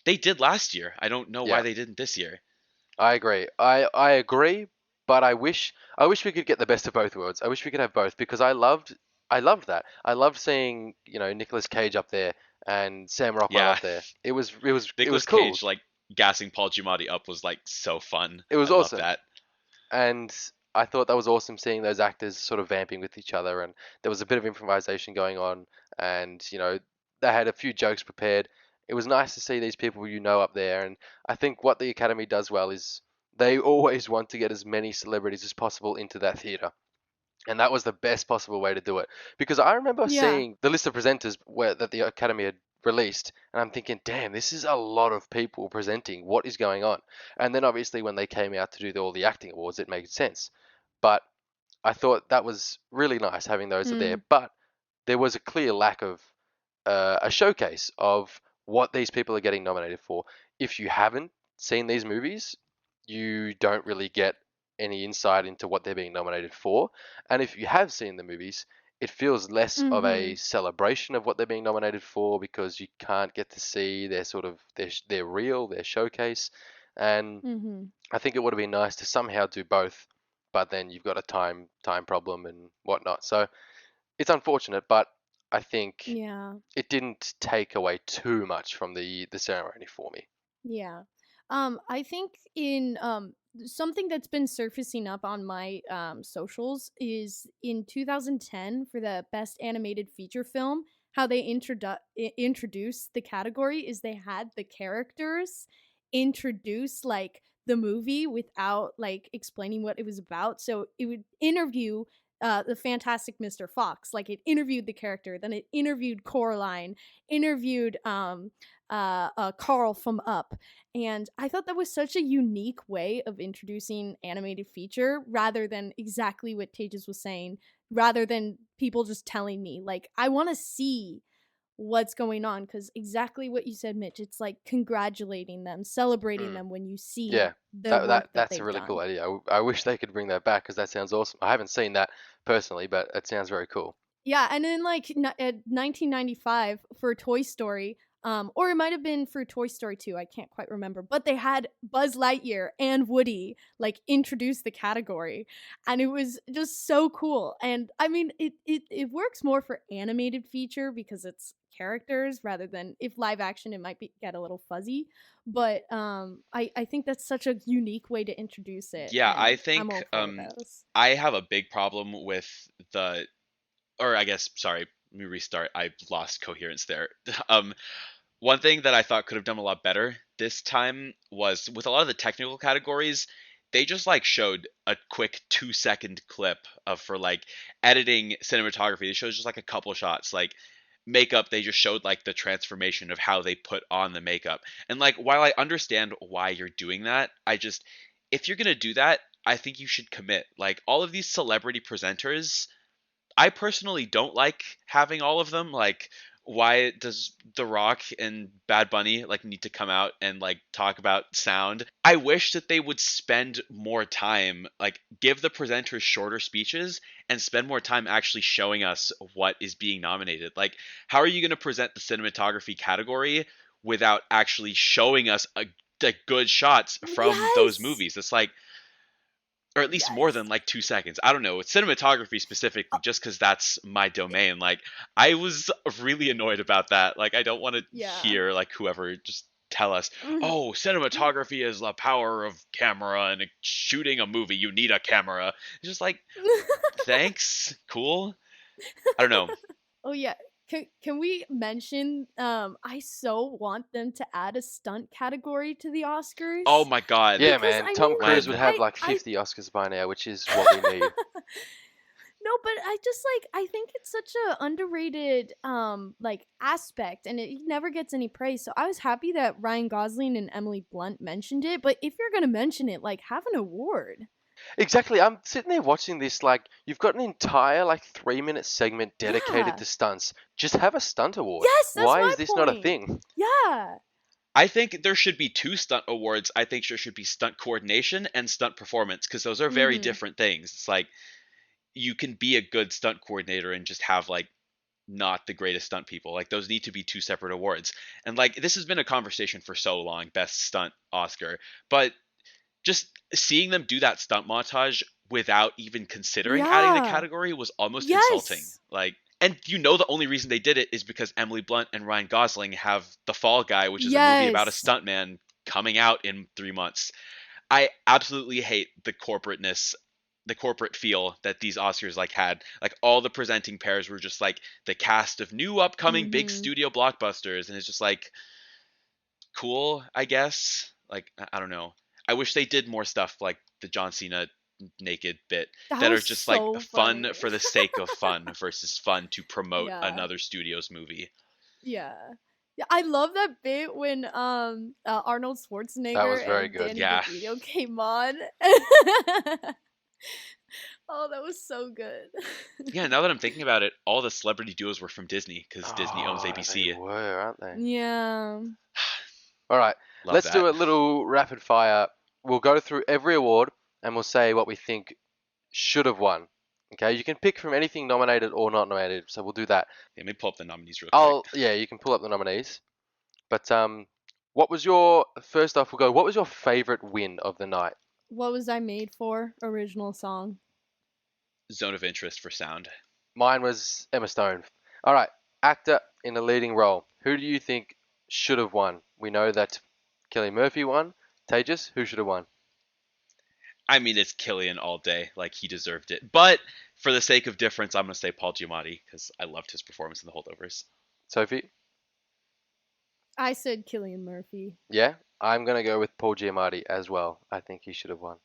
They did last year. I don't know why Yeah, they didn't this year. I agree. I agree, but I wish we could get the best of both worlds. I wish we could have both because I loved that. I loved seeing, Nicolas Cage up there and Sam Rockwell Yeah, up there. It was Nicolas cool. Cage like gassing Paul Giamatti up was like so fun. It I was love awesome. that. And I thought that was awesome seeing those actors sort of vamping with each other, and there was a bit of improvisation going on, and they had a few jokes prepared. It was nice to see these people up there, and I think what the Academy does well is they always want to get as many celebrities as possible into that theater. And that was the best possible way to do it. Because I remember yeah. seeing the list of presenters that the Academy had released, and I'm thinking, damn, this is a lot of people presenting. What is going on? And then obviously when they came out to do all the acting awards, it made sense. But I thought that was really nice having those there. Mm, But there was a clear lack of a showcase of what these people are getting nominated for. If you haven't seen these movies, you don't really get any insight into what they're being nominated for. And if you have seen the movies, it feels less of a mm-hmm. celebration of what they're being nominated for because you can't get to see their sort of their showcase. And Mm-hmm. I think it would have been nice to somehow do both, but then you've got a time problem and whatnot. So it's unfortunate, but I think Yeah. it didn't take away too much from the ceremony for me. Yeah. I think in something that's been surfacing up on my socials is in 2010 for the best animated feature film, how they introduced the category is they had the characters introduce like the movie without like explaining what it was about. So it would interview the Fantastic Mr. Fox, like it interviewed the character, then it interviewed Coraline, interviewed Carl from Up, and I thought that was such a unique way of introducing animated feature rather than exactly what Tejas was saying, rather than people just telling me. Like, I want to see what's going on because exactly what you said, Mitch. It's like congratulating them, celebrating Mm, them when you see yeah, the that, work that that that's a they've really cool done. idea. I wish they could bring that back because that sounds awesome. I haven't seen that personally, but it sounds very cool. Yeah, and then like 1995 for Toy Story, or it might have been for Toy Story 2, I can't quite remember, but they had Buzz Lightyear and Woody like introduce the category, and it was just so cool. And I mean, it works more for animated feature because it's characters rather than if live action it might be get a little fuzzy, but I think that's such a unique way to introduce it, Yeah, I and I'm think all for those. I have a big problem with the or I guess sorry, let me restart. I lost coherence there. Um One thing that I thought could have done a lot better this time was with a lot of the technical categories, they just like showed a quick 2 second clip of for like editing cinematography. They showed just like a couple shots. Like makeup, they just showed like the transformation of how they put on the makeup. And like while I understand why you're doing that, I just if you're gonna do that, I think you should commit. Like all of these celebrity presenters, I personally don't like having all of them. Like, why does The Rock and Bad Bunny like need to come out and like talk about sound? I wish that they would spend more time, like give the presenters shorter speeches and spend more time actually showing us what is being nominated. Like, how are you going to present the cinematography category without actually showing us like good shots from those Yes, movies? It's like or at least more than yes. like 2 seconds. I don't know. With cinematography specifically, just because that's my domain. Like I was really annoyed about that. Like I don't want to Yeah. hear like whoever just. tell us, oh, cinematography is the power of camera, and shooting a movie, you need a camera. It's just like, thanks, cool. I don't know. Oh yeah. Can we mention I so want them to add a stunt category to the Oh Oscars? my god. Yeah, Because man. I Tom mean Cruise When? would have like I 50 Oscars by now, which is what we need. no, but I just like I think it's such a underrated like aspect and it never gets any praise. So I was happy that Ryan Gosling and Emily Blunt mentioned it, but if you're going to mention it, like have an award. Exactly. I'm sitting there watching this like you've got an entire like 3-minute segment dedicated Yeah. to stunts. Just have a stunt award. Yes, that's Why my is this not a point. thing? Yeah. I think there should be 2 stunt awards. I think there should be stunt coordination and stunt performance, because those are very Mhm. different things. It's like you can be a good stunt coordinator and just have like not the greatest stunt people. Like those need to be 2 separate awards. And like this has been a conversation for so long, best stunt Oscar, but just seeing them do that stunt montage without even considering adding the Yeah. category was almost insulting. Yes. Like, and the only reason they did it is because Emily Blunt and Ryan Gosling have The Fall Guy, which is a movie about a Yes. stuntman, coming out in 3 months. I absolutely hate the corporate feel that these Oscars like had. Like all the presenting pairs were just like the cast of new upcoming big Mhm. studio blockbusters, and it's just like cool, I guess. Like I don't know. I wish they did more stuff like the John Cena naked bit That that are was just like so fun funny. for the sake of fun versus fun to promote Yeah. another studio's movie. Yeah. Yeah, I love that bit when Arnold That was Schwarzenegger very and good. Danny Yeah. DeVito came on. Oh, that was so good. Yeah, now that I'm thinking about it, all the celebrity duos were from Disney because Disney owns Oh, they ABC. were, aren't they? Yeah. All right, Love let's that. do a little rapid fire. We'll go through every award and we'll say what we think should have won. Okay, you can pick from anything nominated or not nominated, so we'll do that. Let me pull up the nominees real quick. Yeah, you can pull up the nominees. But what was your first off? We'll go. What was your favorite win of the night? What was I made for? Original song. Zone of interest for sound. Mine was Emma Stone. All right, actor in a leading role. Who do you think should have won? We know that Kelly Murphy won. Tejas, who should have won? I mean, it's Killian all day. Like he deserved it. But for the sake of difference, I'm gonna say Paul Giamatti because I loved his performance in The Holdovers. Sophie? I said Killian Murphy. Yeah, I'm gonna go with Paul Giamatti as well. I think he should have won.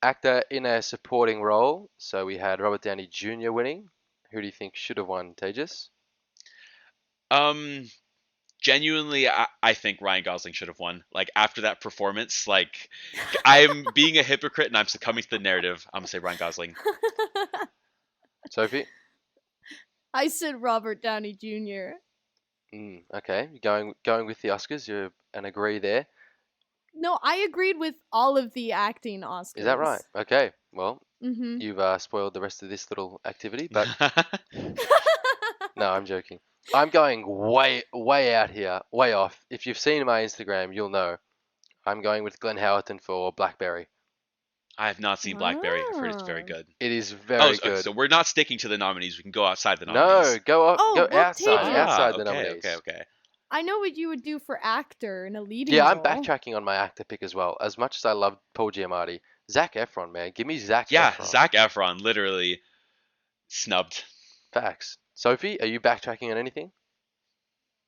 Actor in a supporting role. So we had Robert Downey Jr. winning. Who do you think should have won, Tejas? Um, Genuinely, I think Ryan Gosling should have won. Like after that performance, like I'm being a hypocrite and I'm succumbing to the narrative. I'm gonna say Ryan Gosling. Sophie? I said Robert Downey Jr. Okay, going with the Oscars. You and agree there. No, I agreed with all of the acting Oscars. Is that right? Okay. Well, Mm-hmm. you've spoiled the rest of this little activity, but no, I'm joking. I'm going way out here, way off. If you've seen my Instagram, you'll know. I'm going with Glenn Howerton for Blackberry. I have not seen Blackberry. I've heard it's very Ah. good. It is Oh, very okay, good. so we're not sticking to the nominees. We can go outside the No, nominees. go Oh, well, outside, Tejas. outside the Okay, nominees. okay. I know what you would do for actor in a leading Yeah, I'm role. backtracking on my actor pick as well. As much as I love Paul Giamatti, Zac Efron, man, give me Zac Yeah, Efron. Zac Efron literally snubbed. Facts. Sophie, are you backtracking on anything?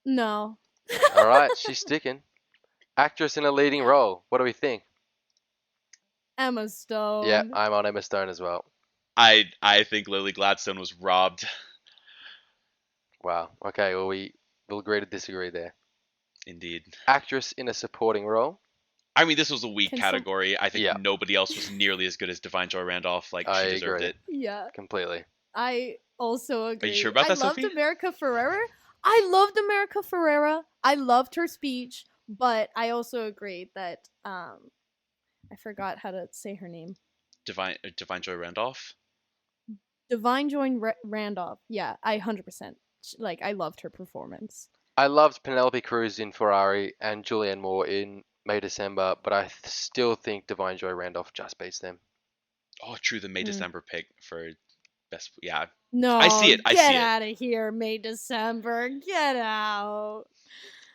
No. All right, she's sticking. Actress in a leading role. What do we think? Emma Stone. Yeah, I'm on Emma Stone as well. I think Lily Gladstone was robbed. Wow. Okay, well we'll agree to disagree there. Indeed. Actress in a supporting role. I mean, this was a weak Can category. I think Yeah. nobody else was nearly as good as Divine Joy Randolph. Like I she deserved agree. it. Yeah. Completely. I also agree. Are you sure about that, I loved Sophie? America Ferrera. I loved America Ferrera. I loved her speech, but I also agreed that I forgot how to say her name. Divine Joy Randolph. Divine Joy Randolph. Yeah, I 100% like I loved her performance. I loved Penelope Cruz in Ferrari and Julianne Moore in May December, but I still think Divine Joy Randolph just beats them. Oh, true. The May December pick for best. Yeah, No, I see it. I get see it. out of here, May December. Get out.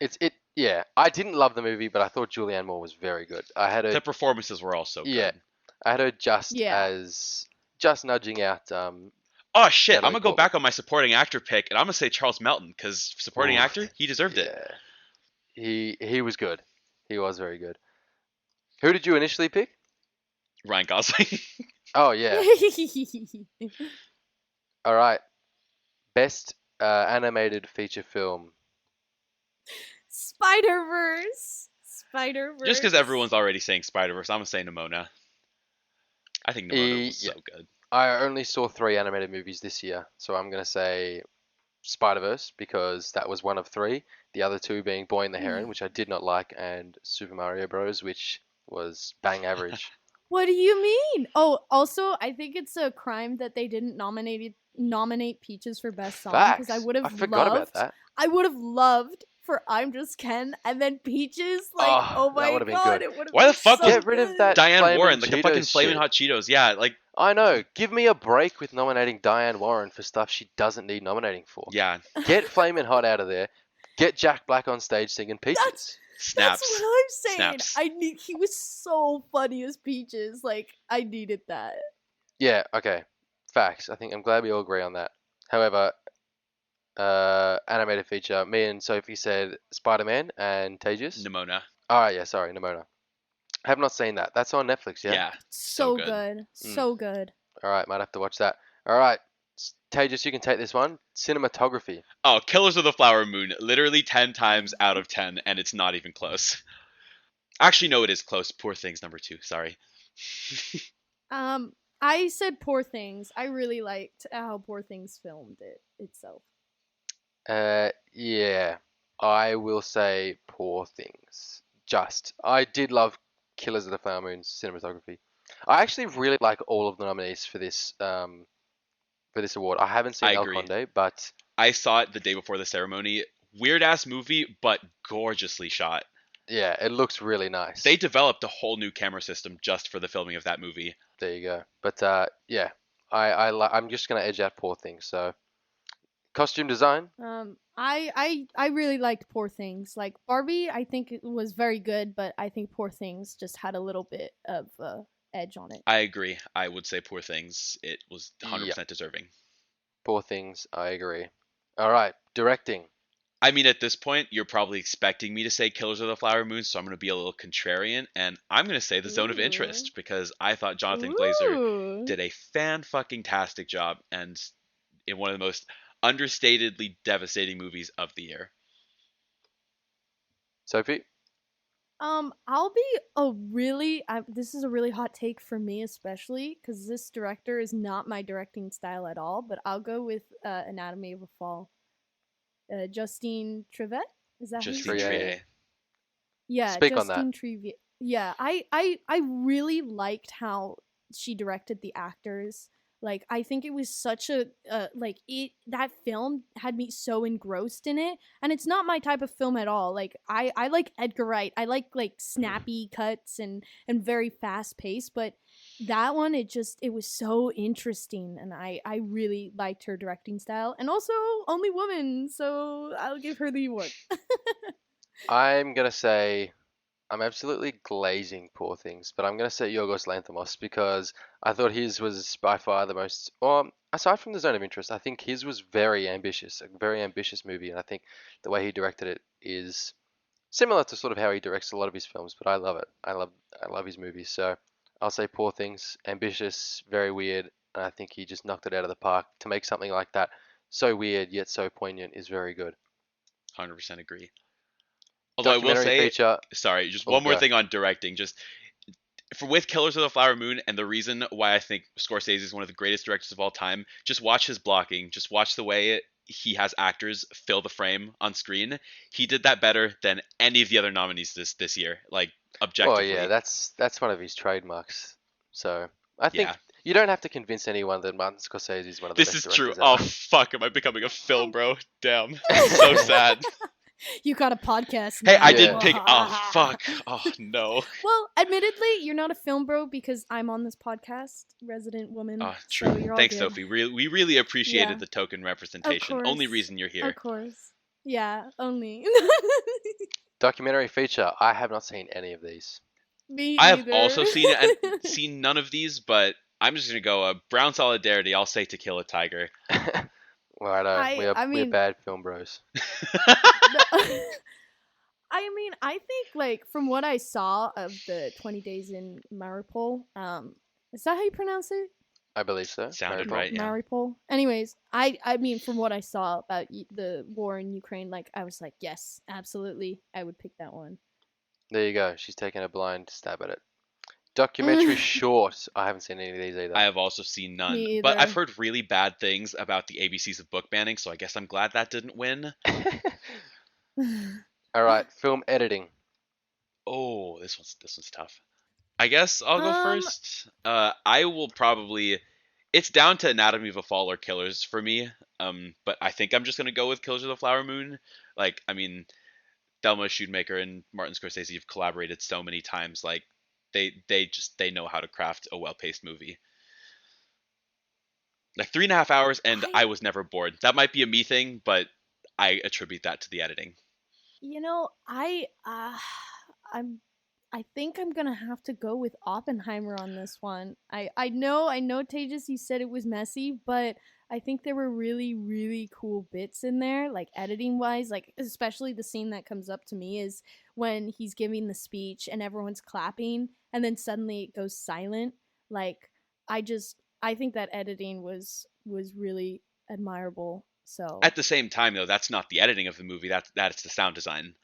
It Yeah, I didn't love the movie, but I thought Julianne Moore was very good. I had her, The performances were all so yeah, good. I had her just Yeah. as just nudging out Oh shit! I'm Natalie gonna go Portman. back on my supporting actor pick, and I'm gonna say Charles Melton because supporting Oof, actor, he deserved it. yeah, he was good. He was very good. Who did you initially pick? Ryan Gosling. Oh yeah. All right. Best animated feature film. Spider-Verse. Just because Spider-Verse. everyone's already saying Spider Verse, I'm gonna say Nimona. I think Nimona was Yeah, so good. I only saw 3 animated movies this year, so I'm gonna say Spider-Verse because that was one of 3. The other 2 being Boy and the Heron, which I did not like, and Super Mario Bros, which was bang average. What do you mean? Oh, also, I think it's a crime that they didn't nominate Peaches for best song because Facts. I forgot about that. I would have loved for I'm Just Ken and then Peaches. Like, Oh, oh that my would have been god, good. it would have Why the been fuck was so Get rid of good. that Diane Flamin' Warren like the fucking Cheetos flaming shit. hot Cheetos? Yeah, like I know. Give me a break with nominating Diane Warren for stuff she doesn't need nominating for. yeah, Get Flamin' Hot out of there. Get Jack Black on stage singing That's Peaches. that's what snaps, I'm saying. snaps. He was so funny as Peaches. Like, I needed that. Yeah, okay. Facts. I think I'm glad we all agree on that. However, animated feature, me and Sophie said Spider-Man and Tejas. Nimona. Oh, yeah, sorry, Nimona. Have not seen that. That's on Netflix, yeah? Yeah, so So good. good. Mm. So good. All right, might have to watch that. All right, Tejas, you can take this one. Cinematography. Oh, Killers of the Flower Moon, literally 10 times out of 10, and it's not even close. Actually, no, it is close. Poor Things number 2. Sorry. I said Poor Things. I really liked how Poor Things filmed it itself. Yeah, I will say Poor Things. I did love Killers of the Flower Moon's cinematography. I actually really like all of the nominees for this award. I haven't I seen El agree. Conde, but I saw it the day before the ceremony. Weird ass movie, but gorgeously shot. yeah, it looks really nice. They developed a whole new camera system just for the filming of that movie. There you go. But yeah, I'm just gonna edge out Poor Things. So costume design. I really liked Poor Things. Like Barbie, I think it was very good, but I think Poor Things just had a little bit of edge on it. I agree. I would say Poor Things. It was Yeah, 100% deserving. Poor Things. I agree. All right, directing. I mean, at this point, you're probably expecting me to say Killers of the Flower Moon, so I'm going to be a little contrarian, and I'm going to say The Zone of Ooh. Interest because I thought Jonathan Glazer Ooh. did a fan-fucking-tastic job and in one of the most understatedly devastating movies of the year. Sophie. I'll be this is a really hot take for me, especially because this director is not my directing style at all. But I'll go with Anatomy of a Fall. Justine Trivet, is that who you Justine say? Triet. Triet. Yeah, Speak on that. Justine Trivet. Yeah, I really liked how she directed the actors. Like, I think it was such a that film had me so engrossed in it, and it's not my type of film at all. Like, I like Edgar Wright. I like snappy cuts and very fast paced, but that one it was so interesting, and I really liked her directing style, and also only woman, so I'll give her the award. I'm gonna say I'm absolutely glazing Poor Things, but I'm gonna say Yorgos Lanthimos because I thought his was by far the most. Or aside from the Zone of Interest, I think his was very ambitious, a very ambitious movie, and I think the way he directed it is similar to sort of how he directs a lot of his films. But I love it. I love his movies. So I'll say Poor Things, ambitious, very weird, and I think he just knocked it out of the park to make something like that so weird yet so poignant is very good. 100% agree. Although I will Documentary say, feature. sorry, just Oh, one more go. thing on directing. Just for with Killers of the Flower Moon, and the reason why I think Scorsese is one of the greatest directors of all time, just watch his blocking. Just watch the way he has actors fill the frame on screen. He did that better than any of the other nominees this year. Like Well, yeah, objectively, that's one of his trademarks. So I think yeah. you don't have to convince anyone that Martin Scorsese is one of the This best is true. directors Oh ever. fuck, am I becoming a film bro? Damn, so sad. You got a podcast Hey, I now. did Yeah. pick. Oh fuck. Oh no. Well, admittedly, you're not a film bro because I'm on this podcast, resident woman. Oh, So true. you're all Thanks, good. Sophie. We really appreciated Yeah, the token of representation. Only course, reason you're of here. course. Yeah, only. Documentary feature. I have not seen any of these. Me I have either. also seen it and seen none of these, but I'm just gonna go Brown Solidarity. I'll say To Kill a Tiger. Righto, I I we are mean, bad film bros. no, I mean, I think like from what I saw of the 20 Days in Mariupol, is that how you pronounce it? I believe so. Sounded Maripol. right, yeah. Mariupol. Anyways, I mean, from what I saw about the war in Ukraine, like I was like, yes, absolutely, I would pick that one. There you go. She's taking a blind stab at it. Documentary short. I haven't seen any of these I either. have also seen none, Me but I've either. heard really bad things about the ABCs of book banning, so I guess I'm glad that didn't win. All right, film editing. Oh, this one's tough. I guess I'll go um, first. I will probably. It's down to Anatomy of a Fall or Killers for me. But I think I'm just gonna go with Killers of the Flower Moon. Like, I mean, Thelma Schoonmaker and Martin Scorsese have collaborated so many times. Like, they know how to craft a well paced movie. Like 3.5 hours, and I I was never bored. That might be a me thing, but I attribute that to the editing. I'm I think I'm gonna have to go with Oppenheimer on this one. I know Tejas, you said it was messy, but I think there were really, really cool bits in there, like editing wise, like especially the scene that comes up to me is when he's giving the speech and everyone's clapping and then suddenly it goes silent. Like I think that editing was really admirable. So At the same time, though, that's not the editing of the movie. That's the sound design.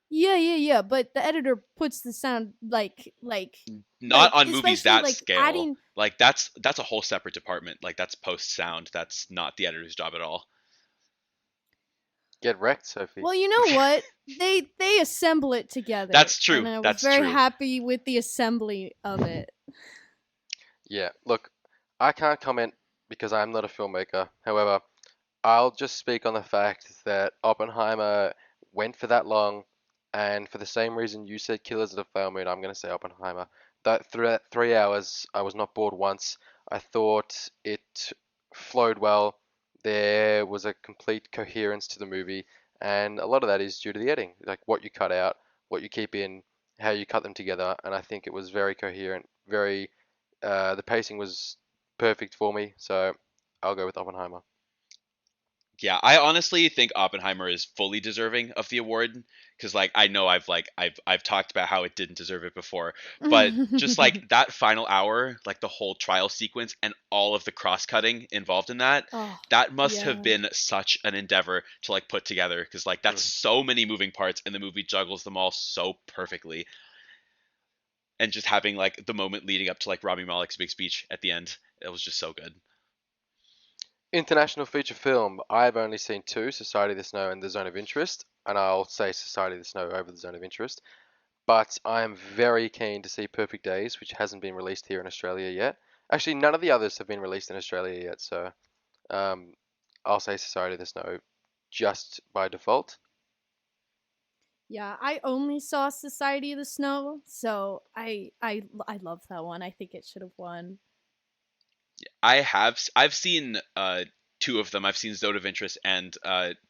yeah. But the editor puts the sound Not on movies especially that like scale. adding. Like that's a whole separate department. Like that's post sound. That's not the editor's job at all. Get wrecked, Sophie. Well, you know what? They assemble it together, That's true. and I was That's very true. happy with the assembly of it. Yeah, look, I can't comment because I'm not a filmmaker. However, I'll just speak on the fact that Oppenheimer went for that long, and for the same reason you said Killers of the Flower Moon, I'm going to say Oppenheimer. That 3 hours, I was not bored once. I thought it flowed well. There was a complete coherence to the movie, and a lot of that is due to the editing, like what you cut out, what you keep in, how you cut them together, and I think it was very coherent, very the pacing was perfect for me, so I'll go with Oppenheimer. Yeah, I honestly think Oppenheimer is fully deserving of the award because like I know I've talked about how it didn't deserve it before, but just like that final hour, like the whole trial sequence and all of the cross-cutting involved in that, Oh, that must have yeah. been such an endeavor to like put together because like that's Mm. so many moving parts and the movie juggles them all so perfectly. And just having like the moment leading up to like Rami Malek's big speech at the end, it was just so good. International feature film. I've only seen two: Society of the Snow and The Zone of Interest, and I'll say Society of the Snow over The Zone of Interest. But I am very keen to see Perfect Days, which hasn't been released here in Australia yet. Actually, none of the others have been released in Australia yet, so um, I'll say Society of the Snow just by default. Yeah, I only saw Society of the Snow, so I love that one. I think it should have won. I've seen two of them. I've seen Zone of Interest and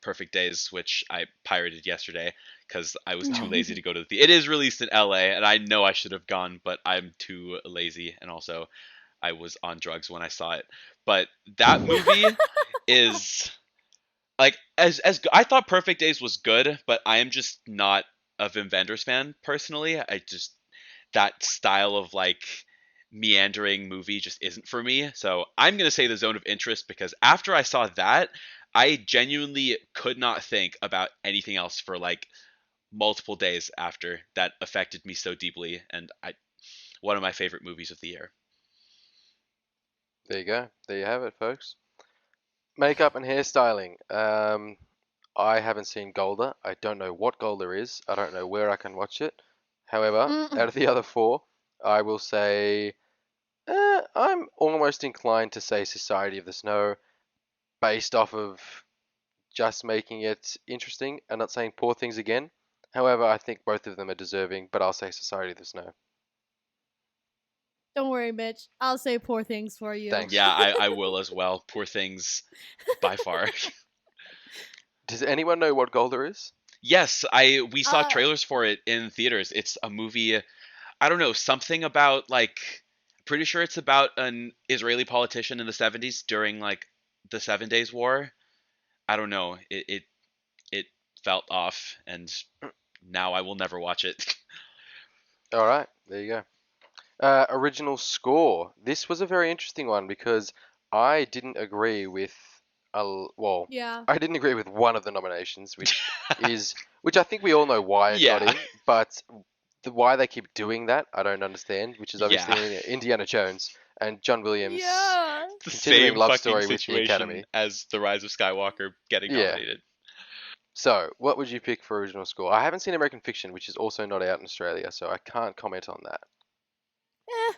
Perfect Days, which I pirated yesterday because I was too lazy to go to the. It is released in LA, and I know I should have gone, but I'm too lazy, and also I was on drugs when I saw it. But that movie is like as I thought Perfect Days was good, but I am just not a Wim Wenders fan personally. I just that style of like meandering movie just isn't for me. So I'm gonna say The Zone of Interest because after I saw that, I genuinely could not think about anything else for like multiple days after that affected me so deeply, and I one of my favorite movies of the year. There you go. There you have it, folks. Makeup and hairstyling. I haven't seen Golda. I don't know what Golda is. I don't know where I can watch it. However, Mm. out of the other four, I will say I'm almost inclined to say Society of the Snow based off of just making it interesting and not saying poor things again. However, I think both of them are deserving, but I'll say Society of the Snow. Don't worry, Mitch. I'll say poor things for you. Thanks. Yeah, I will as well. Poor Things by far. Does anyone know what Golda is? Yes, I we saw Uh, trailers for it in theaters. It's a movie. I don't know, something about like pretty sure it's about an Israeli politician in the 70s during like the 7 Days War. I don't know. It felt off, and now I will never watch it. All right, there you go. Original score. This was a very interesting one because I didn't agree with well, yeah. I didn't agree with one of the nominations, which I think we all know why it got Yeah. in, but why they keep doing that, I don't understand. Which is Yeah. obviously Indiana Jones and John Williams' Yeah. The continuing same love fucking story with the situation Academy. as The Rise of Skywalker getting Yeah. nominated. So, what would you pick for original score? I haven't seen American Fiction, which is also not out in Australia, so I can't comment on that. Eh.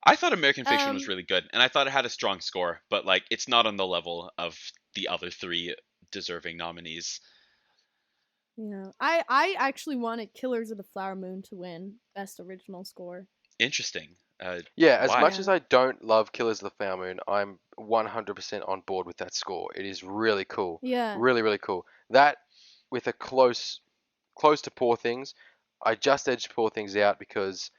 I thought American Fiction was Um. really good, and I thought it had a strong score, but like it's not on the level of the other three deserving nominees. Yeah. I actually wanted Killers of the Flower Moon to win best original score. Interesting. Yeah, as Why? much Yeah. as I don't love Killers of the Flower Moon, I'm 100% on board with that score. It is really cool. Yeah. Really, really cool. That, with a close to Poor Things, I just edged Poor Things out because,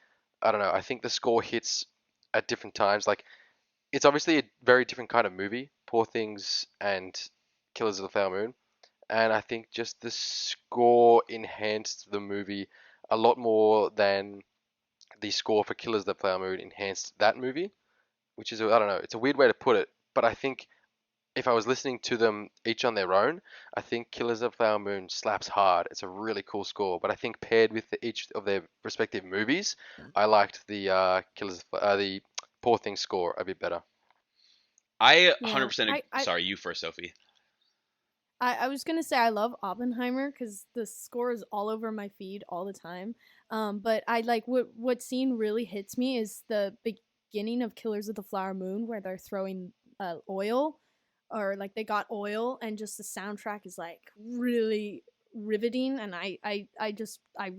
I don't know, I think the score hits at different times. Like, it's obviously a very different kind of movie, Poor Things and Killers of the Flower Moon. And I think just the score enhanced the movie a lot more than the score for Killers of the Flower Moon enhanced that movie, which is, I don't know, it's a weird way to put it, but I think if I was listening to them each on their own, I think Killers of the Flower Moon slaps hard. It's a really cool score, but I think paired with each of their respective movies, I liked the the Poor Things score a bit better. I Yeah. 100% sorry, you first, Sophie. I was gonna say I love Oppenheimer because the score is all over my feed all the time. But I like what scene really hits me is the beginning of Killers of the Flower Moon where they're throwing oil, or like they got oil, and just the soundtrack is like really riveting, and I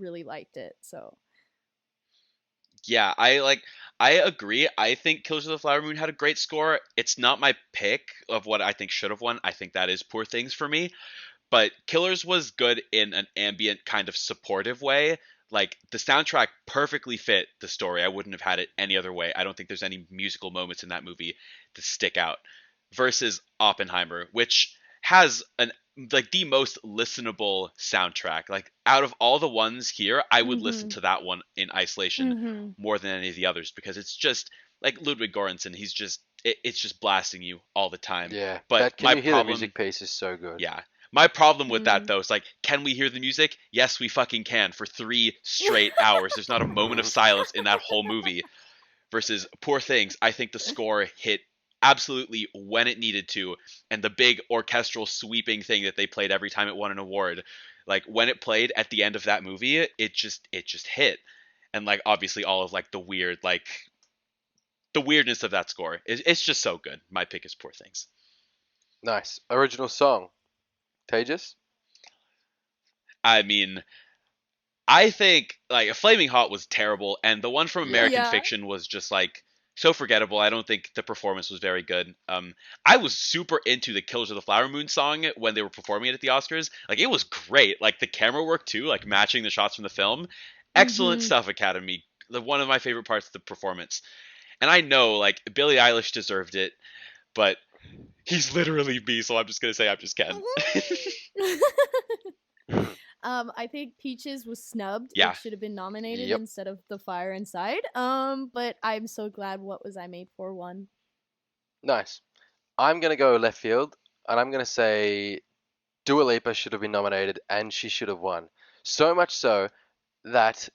really liked it. So Yeah, I agree. I think Killers of the Flower Moon had a great score. It's not my pick of what I think should have won. I think that is Poor Things for me. But Killers was good in an ambient kind of supportive way. Like the soundtrack perfectly fit the story. I wouldn't have had it any other way. I don't think there's any musical moments in that movie that stick out. Versus Oppenheimer, which has an like the most listenable soundtrack. Like out of all the ones here, I would listen mhm to that one in isolation mhm more than any of the others because it's just like Ludwig Göransson. He's just it's just blasting you all the time. Yeah, But that Can my You Hear the problem Music piece is so good. yeah. My problem with that mhm. though is like, can we hear the music? Yes, we fucking can for 3 straight hours. There's not a moment of silence in that whole movie. Versus Poor Things, I think the score hit absolutely when it needed to, and the big orchestral sweeping thing that they played every time it won an award, like when it played at the end of that movie, it just hit. And like obviously all of like the weird like the weirdness of that score, it's just so good. My pick is Poor Things. Nice. Original song. Tejas? I mean, I think like Flaming Hot was terrible, and the one from Yeah. American Yeah. Fiction was just like so forgettable. I don't think the performance was very good. I was super into the Killers of the Flower Moon song when they were performing it at the Oscars. Like it was great. Like the camera work too, like matching the shots from the film. Excellent Mhm. stuff, Academy. One of my favorite parts of the performance. And I know like Billie Eilish deserved it, but he's literally me, so I'm just gonna say I'm just Ken. I think Peaches was snubbed. Yeah, It should have been nominated Yep. instead of The Fire Inside. But I'm so glad What Was I Made For won. Nice. I'm gonna go left field, and I'm gonna say Dua Lipa should have been nominated, and she should have won. So much so that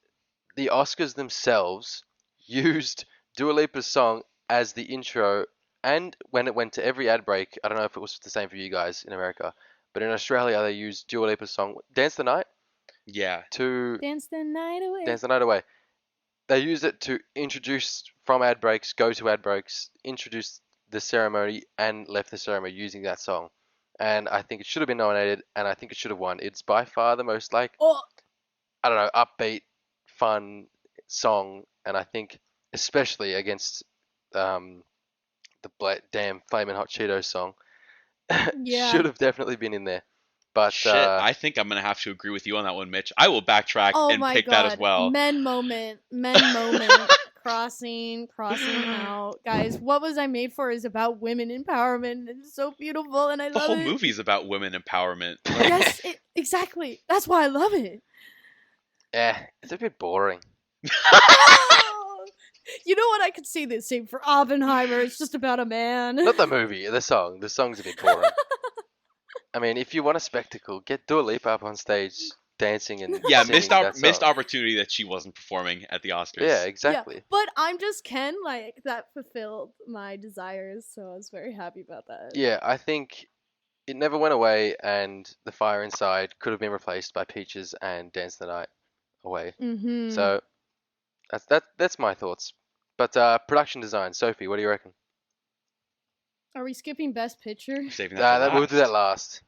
the Oscars themselves used Dua Lipa's song as the intro, and when it went to every ad break, I don't know if it was the same for you guys in America, but in Australia they used Dua Lipa's song "Dance the Night" yeah. to Dance the Night Away. dance the night away. They use it to introduce from ad breaks, go to ad breaks, introduce the ceremony, and left the ceremony using that song. And I think it should have been nominated, and I think it should have won. It's by far the most like, Oh, I don't know, upbeat, fun song, and I think especially against um, the damn Flamin' Hot Cheetos song, Yeah. should have definitely been in there. But Shit, I think I'm gonna have to agree with you on that one, Mitch. I will backtrack Oh and my pick that as god. well. Men moment. Men moment. Crossing out. Guys, What Was I Made For is about women empowerment. It's so beautiful and I The love whole it. movie's about women empowerment. Like, Yes, exactly. That's why I love it. it's a bit boring. Oh! You know what? I could see this same for Oppenheimer. It's just about a man. Not the movie, the song. The song's a bit boring. I mean, if you want a spectacle, get Dua Lipa up on stage dancing and yeah, singing that missed song. opportunity that she wasn't performing at the Yeah, Oscars. Yeah, exactly. but I'm just Ken. Like that fulfilled my desires, so I was very happy about that. Yeah, I think it never went away, and the fire inside could have been replaced by Peaches and Dance the Night Away. Mm-hmm. So that's my thoughts. But production design, Sophie, what do you reckon? Are we skipping Best Picture? We're saving that for last. We'll do that last.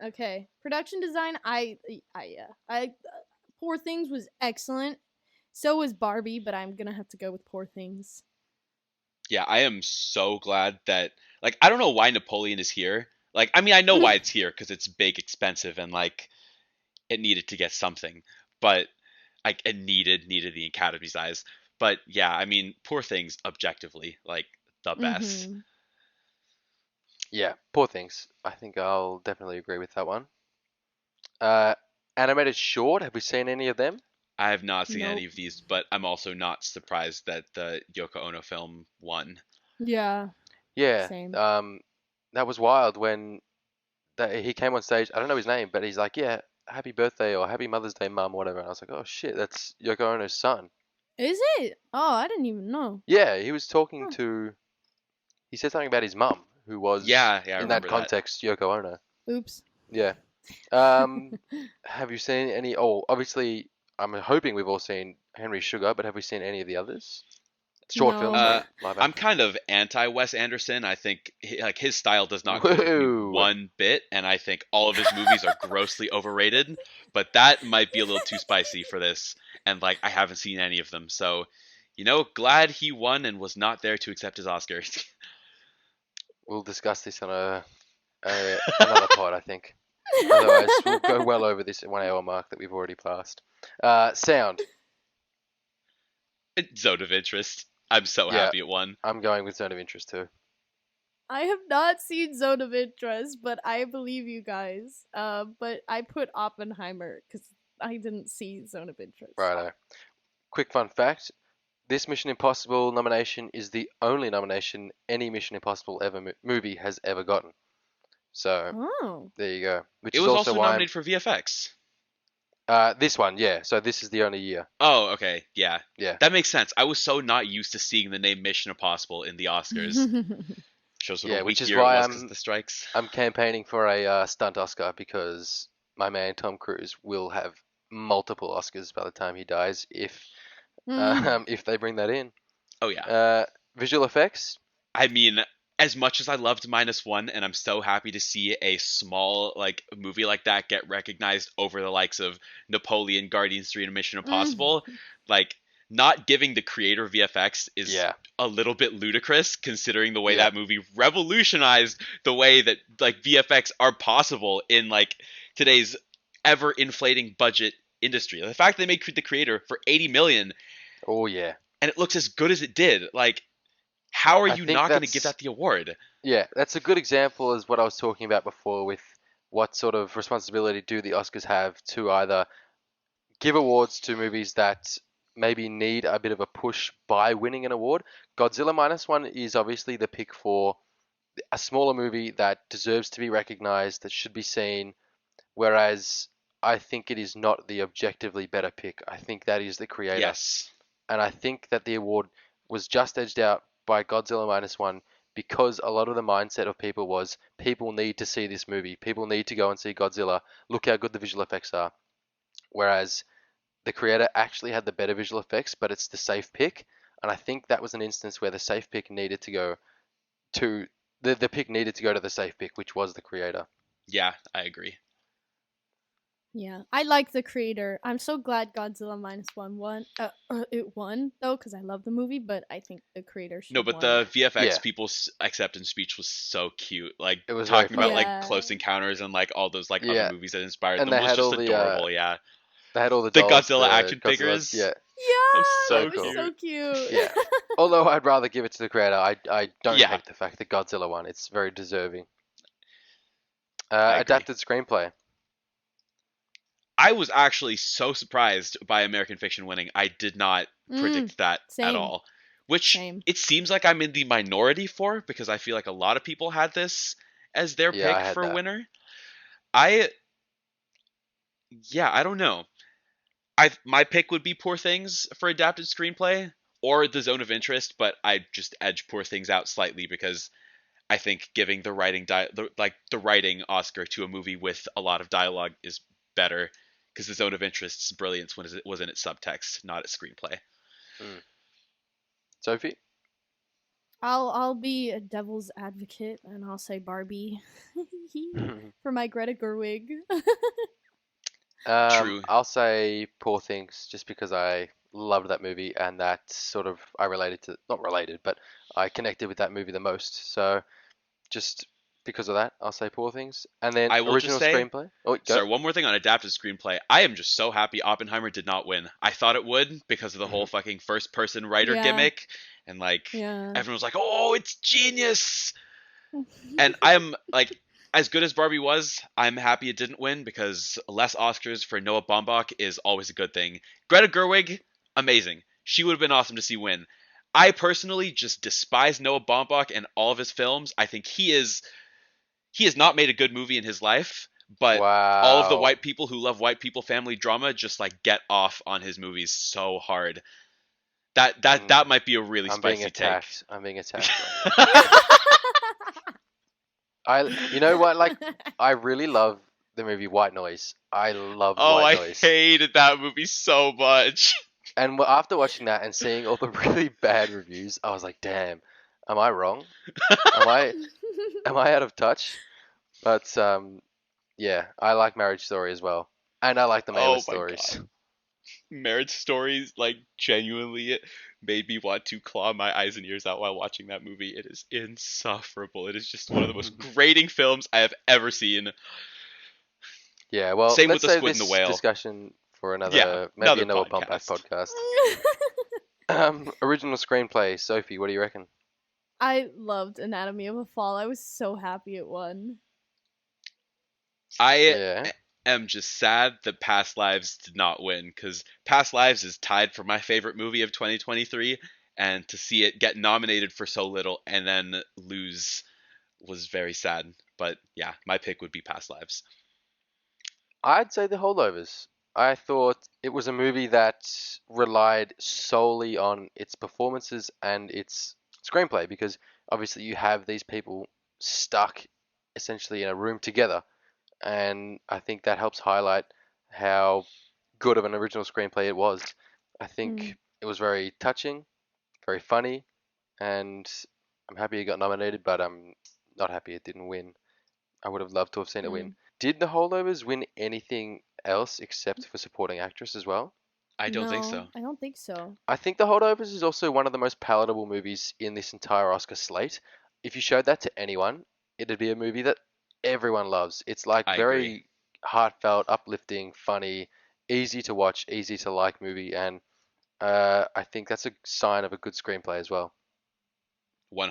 Okay, production design. I Poor Things was excellent. So was Barbie, but I'm gonna have to go with Poor Things. Yeah, I am so glad that like I don't know why Napoleon is here. Like I mean I know why it's here because it's big, expensive, and like it needed to get something, but like it needed the Academy's eyes. But yeah, I mean, Poor Things objectively like the best. Mm-hmm. Yeah, Poor Things. I think I'll definitely agree with that one. Uh, animated short. Have we seen any of them? I have not seen any Nope. of these, but I'm also not surprised that the Yoko Ono film won. Yeah. Yeah. Same. That was wild when he came on stage. I don't know his name, but he's like, "Yeah, happy birthday or happy Mother's Day, Mum, whatever." And I was like, "Oh shit, that's Yoko Ono's son." Is it? Oh, I didn't even know. Yeah, he was talking Huh. to. He said something about his mum, who was Yeah, I in that remember that. context Yoko Ono. Oops. Yeah. Um, have you seen any? Oh, obviously, I'm hoping we've all seen Henry Sugar, but have we seen any of the others? Short film, No. sorry, live I'm action. kind of anti Wes Anderson. I think like his style does not click with me Whoa. one bit, and I think all of his movies are grossly overrated. But that might be a little too spicy for this, and like I haven't seen any of them, so glad he won and was not there to accept his Oscars. We'll discuss this on another pod, I think. Otherwise, we'll go well over this 1 hour mark that we've already passed. Sound. Zone of Interest. I'm so Yeah, happy it won. I'm going with Zone of Interest too. I have not seen Zone of Interest, but I believe you guys. But I put Oppenheimer because I didn't see Zone of Interest. Righto. Quick fun fact. This Mission Impossible nomination is the only nomination any Mission Impossible movie has ever gotten. So, Oh. there you go. Which It is was also also why nominated for VFX. this one, yeah. So this is the only year. Oh, okay, yeah. Yeah. That makes sense. I was so not used to seeing the name Mission Impossible in the Oscars. Shows what Yeah, a which weak is year it why was because of the strikes. I'm campaigning for a stunt Oscar because my man Tom Cruise will have multiple Oscars by the time he dies if they bring that in. Oh yeah. Visual effects. I mean, as much as I loved -1, and I'm so happy to see a small like movie like that get recognized over the likes of Napoleon, Guardians 3, and Mission Impossible, like not giving the creator VFX is Yeah. a little bit ludicrous considering the way Yeah. that movie revolutionized the way that like VFX are possible in like today's ever inflating budget industry. The fact they made the creator for 80 million Oh yeah. and it looks as good as it did, like how are I you think not going to give that's that the award? yeah. That's a good example as what I was talking about before with what sort of responsibility do the Oscars have to either give awards to movies that maybe need a bit of a push by winning an award. Godzilla -1 is obviously the pick for a smaller movie that deserves to be recognized, that should be seen, whereas I think it is not the objectively better pick. I think that is the creator. Yes. And I think that the award was just edged out by Godzilla -1 because a lot of the mindset of people was people need to see this movie. People need to go and see Godzilla. Look how good the visual effects are. Whereas the creator actually had the better visual effects, but it's the safe pick. And I think that was an instance where the safe pick needed to go to the pick needed to go to the safe pick, which was the creator. Yeah, I agree. Yeah, I like the creator. I'm so glad Godzilla minus one won. It won though because I love the movie, but I think the creator should No, have but won. the VFX Yeah, people's acceptance speech was so cute. Like it was very talking about funny. like Yeah. Close Encounters and like all those like other Yeah, movies that inspired and them was just adorable. Yeah, they had all the the dolls, Godzilla the action Godzilla. figures. Yeah, That was Yeah, so that so was cool. so cute. cute. Yeah. Although I'd rather give it to the creator, I don't Yeah, hate the fact that Godzilla won. It's very deserving. I agree. Adapted screenplay. I was actually so surprised by American Fiction winning. I did not Mm, predict that at same, all. Which same. it seems like I'm in the minority for because I feel like a lot of people had this as their Yeah, I pick had for that. winner. I yeah, I don't know. I my pick would be Poor Things for adapted screenplay or The Zone of Interest, but I just edge Poor Things out slightly because I think giving the writing Oscar to a movie with a lot of dialogue is better because The Zone of Interest's brilliance was in its subtext, not its screenplay. Mm. Sophie. I'll be a devil's advocate and I'll say Barbie for my Greta Gerwig. True. I'll say Poor Things just because I loved that movie and that sort of I related to not related, but I connected with that movie the most. So just because of that, I'll say Poor Things. And then I will just original say, screenplay. Oh, go. sorry, one more thing on adapted screenplay. I am just so happy Oppenheimer did not win. I thought it would because of the whole Mhm. fucking first person writer Yeah, gimmick and like yeah. everyone was like, "Oh, it's genius." And I'm like, as good as Barbie was, I'm happy it didn't win because less Oscars for Noah Baumbach is always a good thing. Greta Gerwig, amazing. She would have been awesome to see win. I personally just despise Noah Baumbach and all of his films. I think he has not made a good movie in his life, but all of the Wow. white people who love white people family drama just like get off on his movies so hard. That Mm, might be a really I'm being spicy take. attacked. I'm being attacked right now. You know what? Like, I really love the movie White Noise. I loved Oh, White I Noise. hated that movie so much. And after watching that and seeing all the really bad reviews, I was like, damn, am I wrong? Am I am I out of touch? But yeah, I like Marriage Story as well, and I like the Mela Oh my god. stories. Marriage Stories like genuinely made me want to claw my eyes and ears out while watching that movie. It is insufferable. It is just one of the most grating films I have ever seen. Yeah, well, Same with let's The save Squid and the this Whale. discussion for Yeah, another, maybe another another Bumpback podcast. podcast. Original screenplay, Sophie, what do you reckon? I loved Anatomy of a Fall. I was so happy it won. I Yeah, am just sad that Past Lives did not win because Past Lives is tied for my favorite movie of 2023, and to see it get nominated for so little and then lose was very sad. But yeah, my pick would be Past Lives. I'd say The Holdovers. I thought it was a movie that relied solely on its performances and its screenplay because obviously you have these people stuck essentially in a room together, and I think that helps highlight how good of an original screenplay it was. I Mm, think it was very touching, very funny, and I'm happy it got nominated, but I'm not happy it didn't win. I would have loved to have seen it win. mm. Did The Holdovers win anything else except for supporting actress as well? I don't think No, so. I don't think so. I think The Holdovers is also one of the most palatable movies in this entire Oscar slate. If you showed that to anyone, it'd be a movie that everyone loves. It's like I agree. very heartfelt, uplifting, funny, easy to watch, easy to like movie, and I think that's a sign of a good screenplay as well.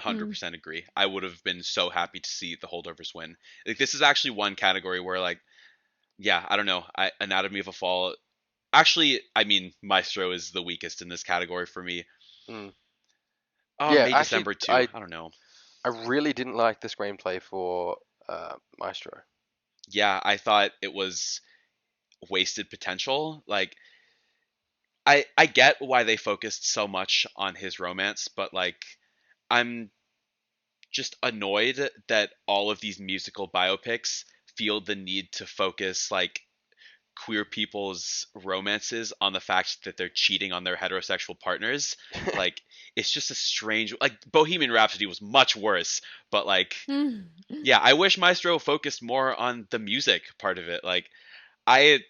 Mm. 100% agree. I would have been so happy to see the holdovers win. Like this is actually one category where like yeah, I don't know. Anatomy of a Fall. Actually, I mean Maestro is the weakest in this category for me. Mm. Oh, Yeah, May actually, December too. I don't know. I really didn't like the screenplay for Maestro. Yeah, I thought it was wasted potential. Like I get why they focused so much on his romance, but like I'm just annoyed that all of these musical biopics feel the need to focus like queer people's romances on the fact that they're cheating on their heterosexual partners. Like it's just a strange like Bohemian Rhapsody was much worse, but like Mm. yeah, I wish Maestro focused more on the music part of it. Like I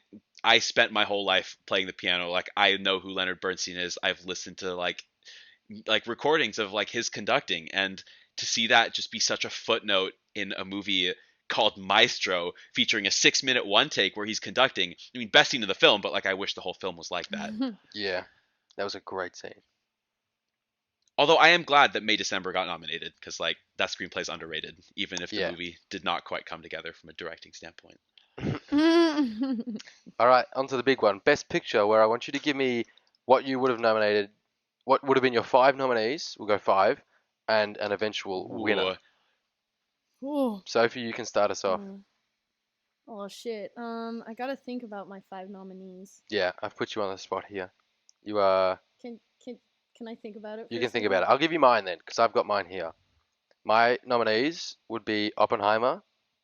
spent my whole life playing the piano. Like, I know who Leonard Bernstein is. I've listened to like recordings of like his conducting, and to see that just be such a footnote in a movie called Maestro, featuring a 6-minute one take where he's conducting. I mean, best scene in the film, but like I wish the whole film was like that. Yeah, that was a great scene. Although I am glad that May December got nominated, because like that screenplay is underrated, even if the Yeah. movie did not quite come together from a directing standpoint. All right, on to the big one. Best Picture, where I want you to give me what you would have nominated, what would have been your 5 nominees, we'll go 5, and an eventual winner. Ooh. Sophie, you can start us off. Oh shit. I gotta think about my 5 nominees. Yeah, I've put you on the spot here. You are. Can I think about it? You can think about it. I'll give you mine then, because I've got mine here. My nominees would be Oppenheimer,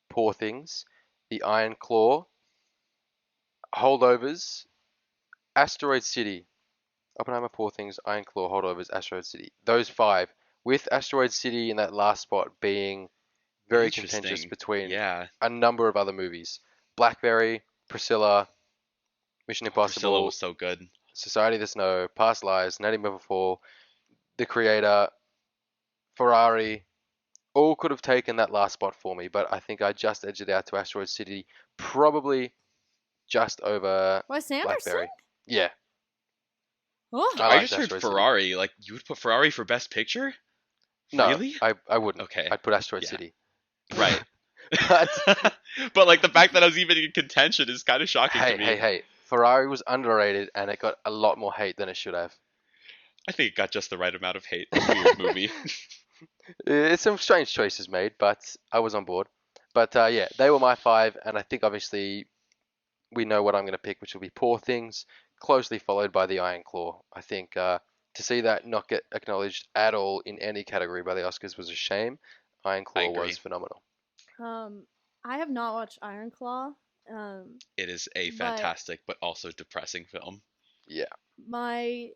Poor Things, The Iron Claw, Holdovers, Asteroid City. Oppenheimer, Poor Things, Iron Claw, Holdovers, Asteroid City. Those 5, with Asteroid City in that last spot being very contentious between Yeah. a number of other movies. Blackberry, Priscilla, Mission Impossible, Priscilla was so good. Society of the Snow, Past Lives, Nightmare Before Fall, The Creator, Ferrari, all could have taken that last spot for me, but I think I just edged it out to Asteroid City, probably just over Wes Anderson? Blackberry. Yeah. Oh. I I liked just heard Asteroid City. Ferrari. Like, you would put Ferrari for Best Picture? No, Really? I wouldn't. Okay. I'd put Asteroid Yeah. City. Right. But But like the fact that I was even in contention is kind of shocking to me. hey, Ferrari was underrated and it got a lot more hate than it should have. I think it got just the right amount of hate. Weird movie. It's some strange choices made, but I was on board. But yeah, they were my 5, and I think obviously we know what I'm going to pick, which will be Poor Things, closely followed by The Iron Claw. I think to see that not get acknowledged at all in any category by the Oscars was a shame. Iron Claw agree. was phenomenal. I have not watched Iron Claw. It is a fantastic but also depressing film. Yeah. My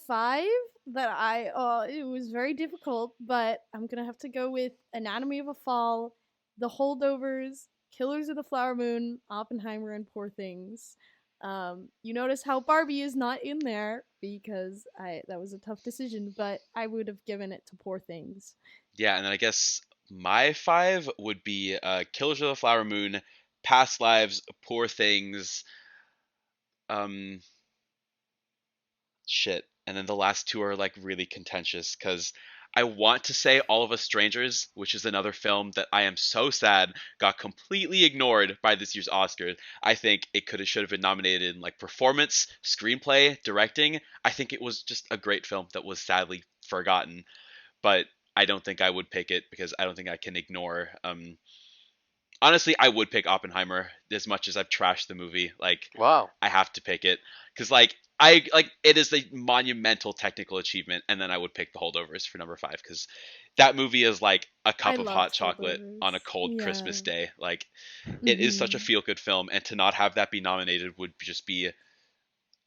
5 that it was very difficult, but I'm gonna have to go with Anatomy of a Fall, The Holdovers, Killers of the Flower Moon, Oppenheimer, and Poor Things. You notice how Barbie is not in there because that was a tough decision, but I would have given it to Poor Things. Yeah, and then I guess my 5 would be Killers of the Flower Moon, Past Lives, Poor Things, shit. And then the last 2 are like really contentious because I want to say All of Us Strangers, which is another film that I am so sad got completely ignored by this year's Oscars. I think it should have been nominated in like performance, screenplay, directing. I think it was just a great film that was sadly forgotten. But I don't think I would pick it because I don't think I can ignore. Honestly, I would pick Oppenheimer as much as I've trashed the movie. Like, Wow. I have to pick it because like it is a monumental technical achievement, and then I would pick The Holdovers for number 5 because that movie is like a cup of hot chocolate on a cold Christmas day. Like, it is such a feel good film, and to not have that be nominated would just be,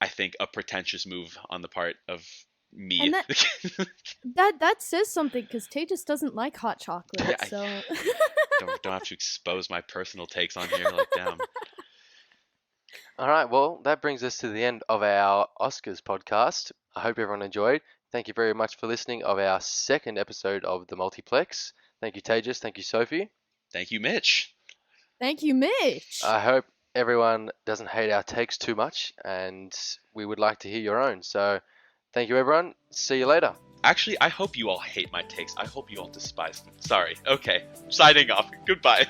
I think, a pretentious move on the part of me. And that says something because Tay just doesn't like hot chocolate. Yeah, so don't have to expose my personal takes on here. Like, damn. All right, well, that brings us to the end of our Oscars podcast. I hope everyone enjoyed. Thank you very much for listening of our second episode of the Multiplex. Thank you, Tejas. Thank you, Sophie. Thank you, Mitch. Thank you, Mitch. I hope everyone doesn't hate our takes too much, and we would like to hear your own. So thank you, everyone. See you later. Actually, I hope you all hate my takes. I hope you all despise them. Sorry. Okay. Signing off. Goodbye.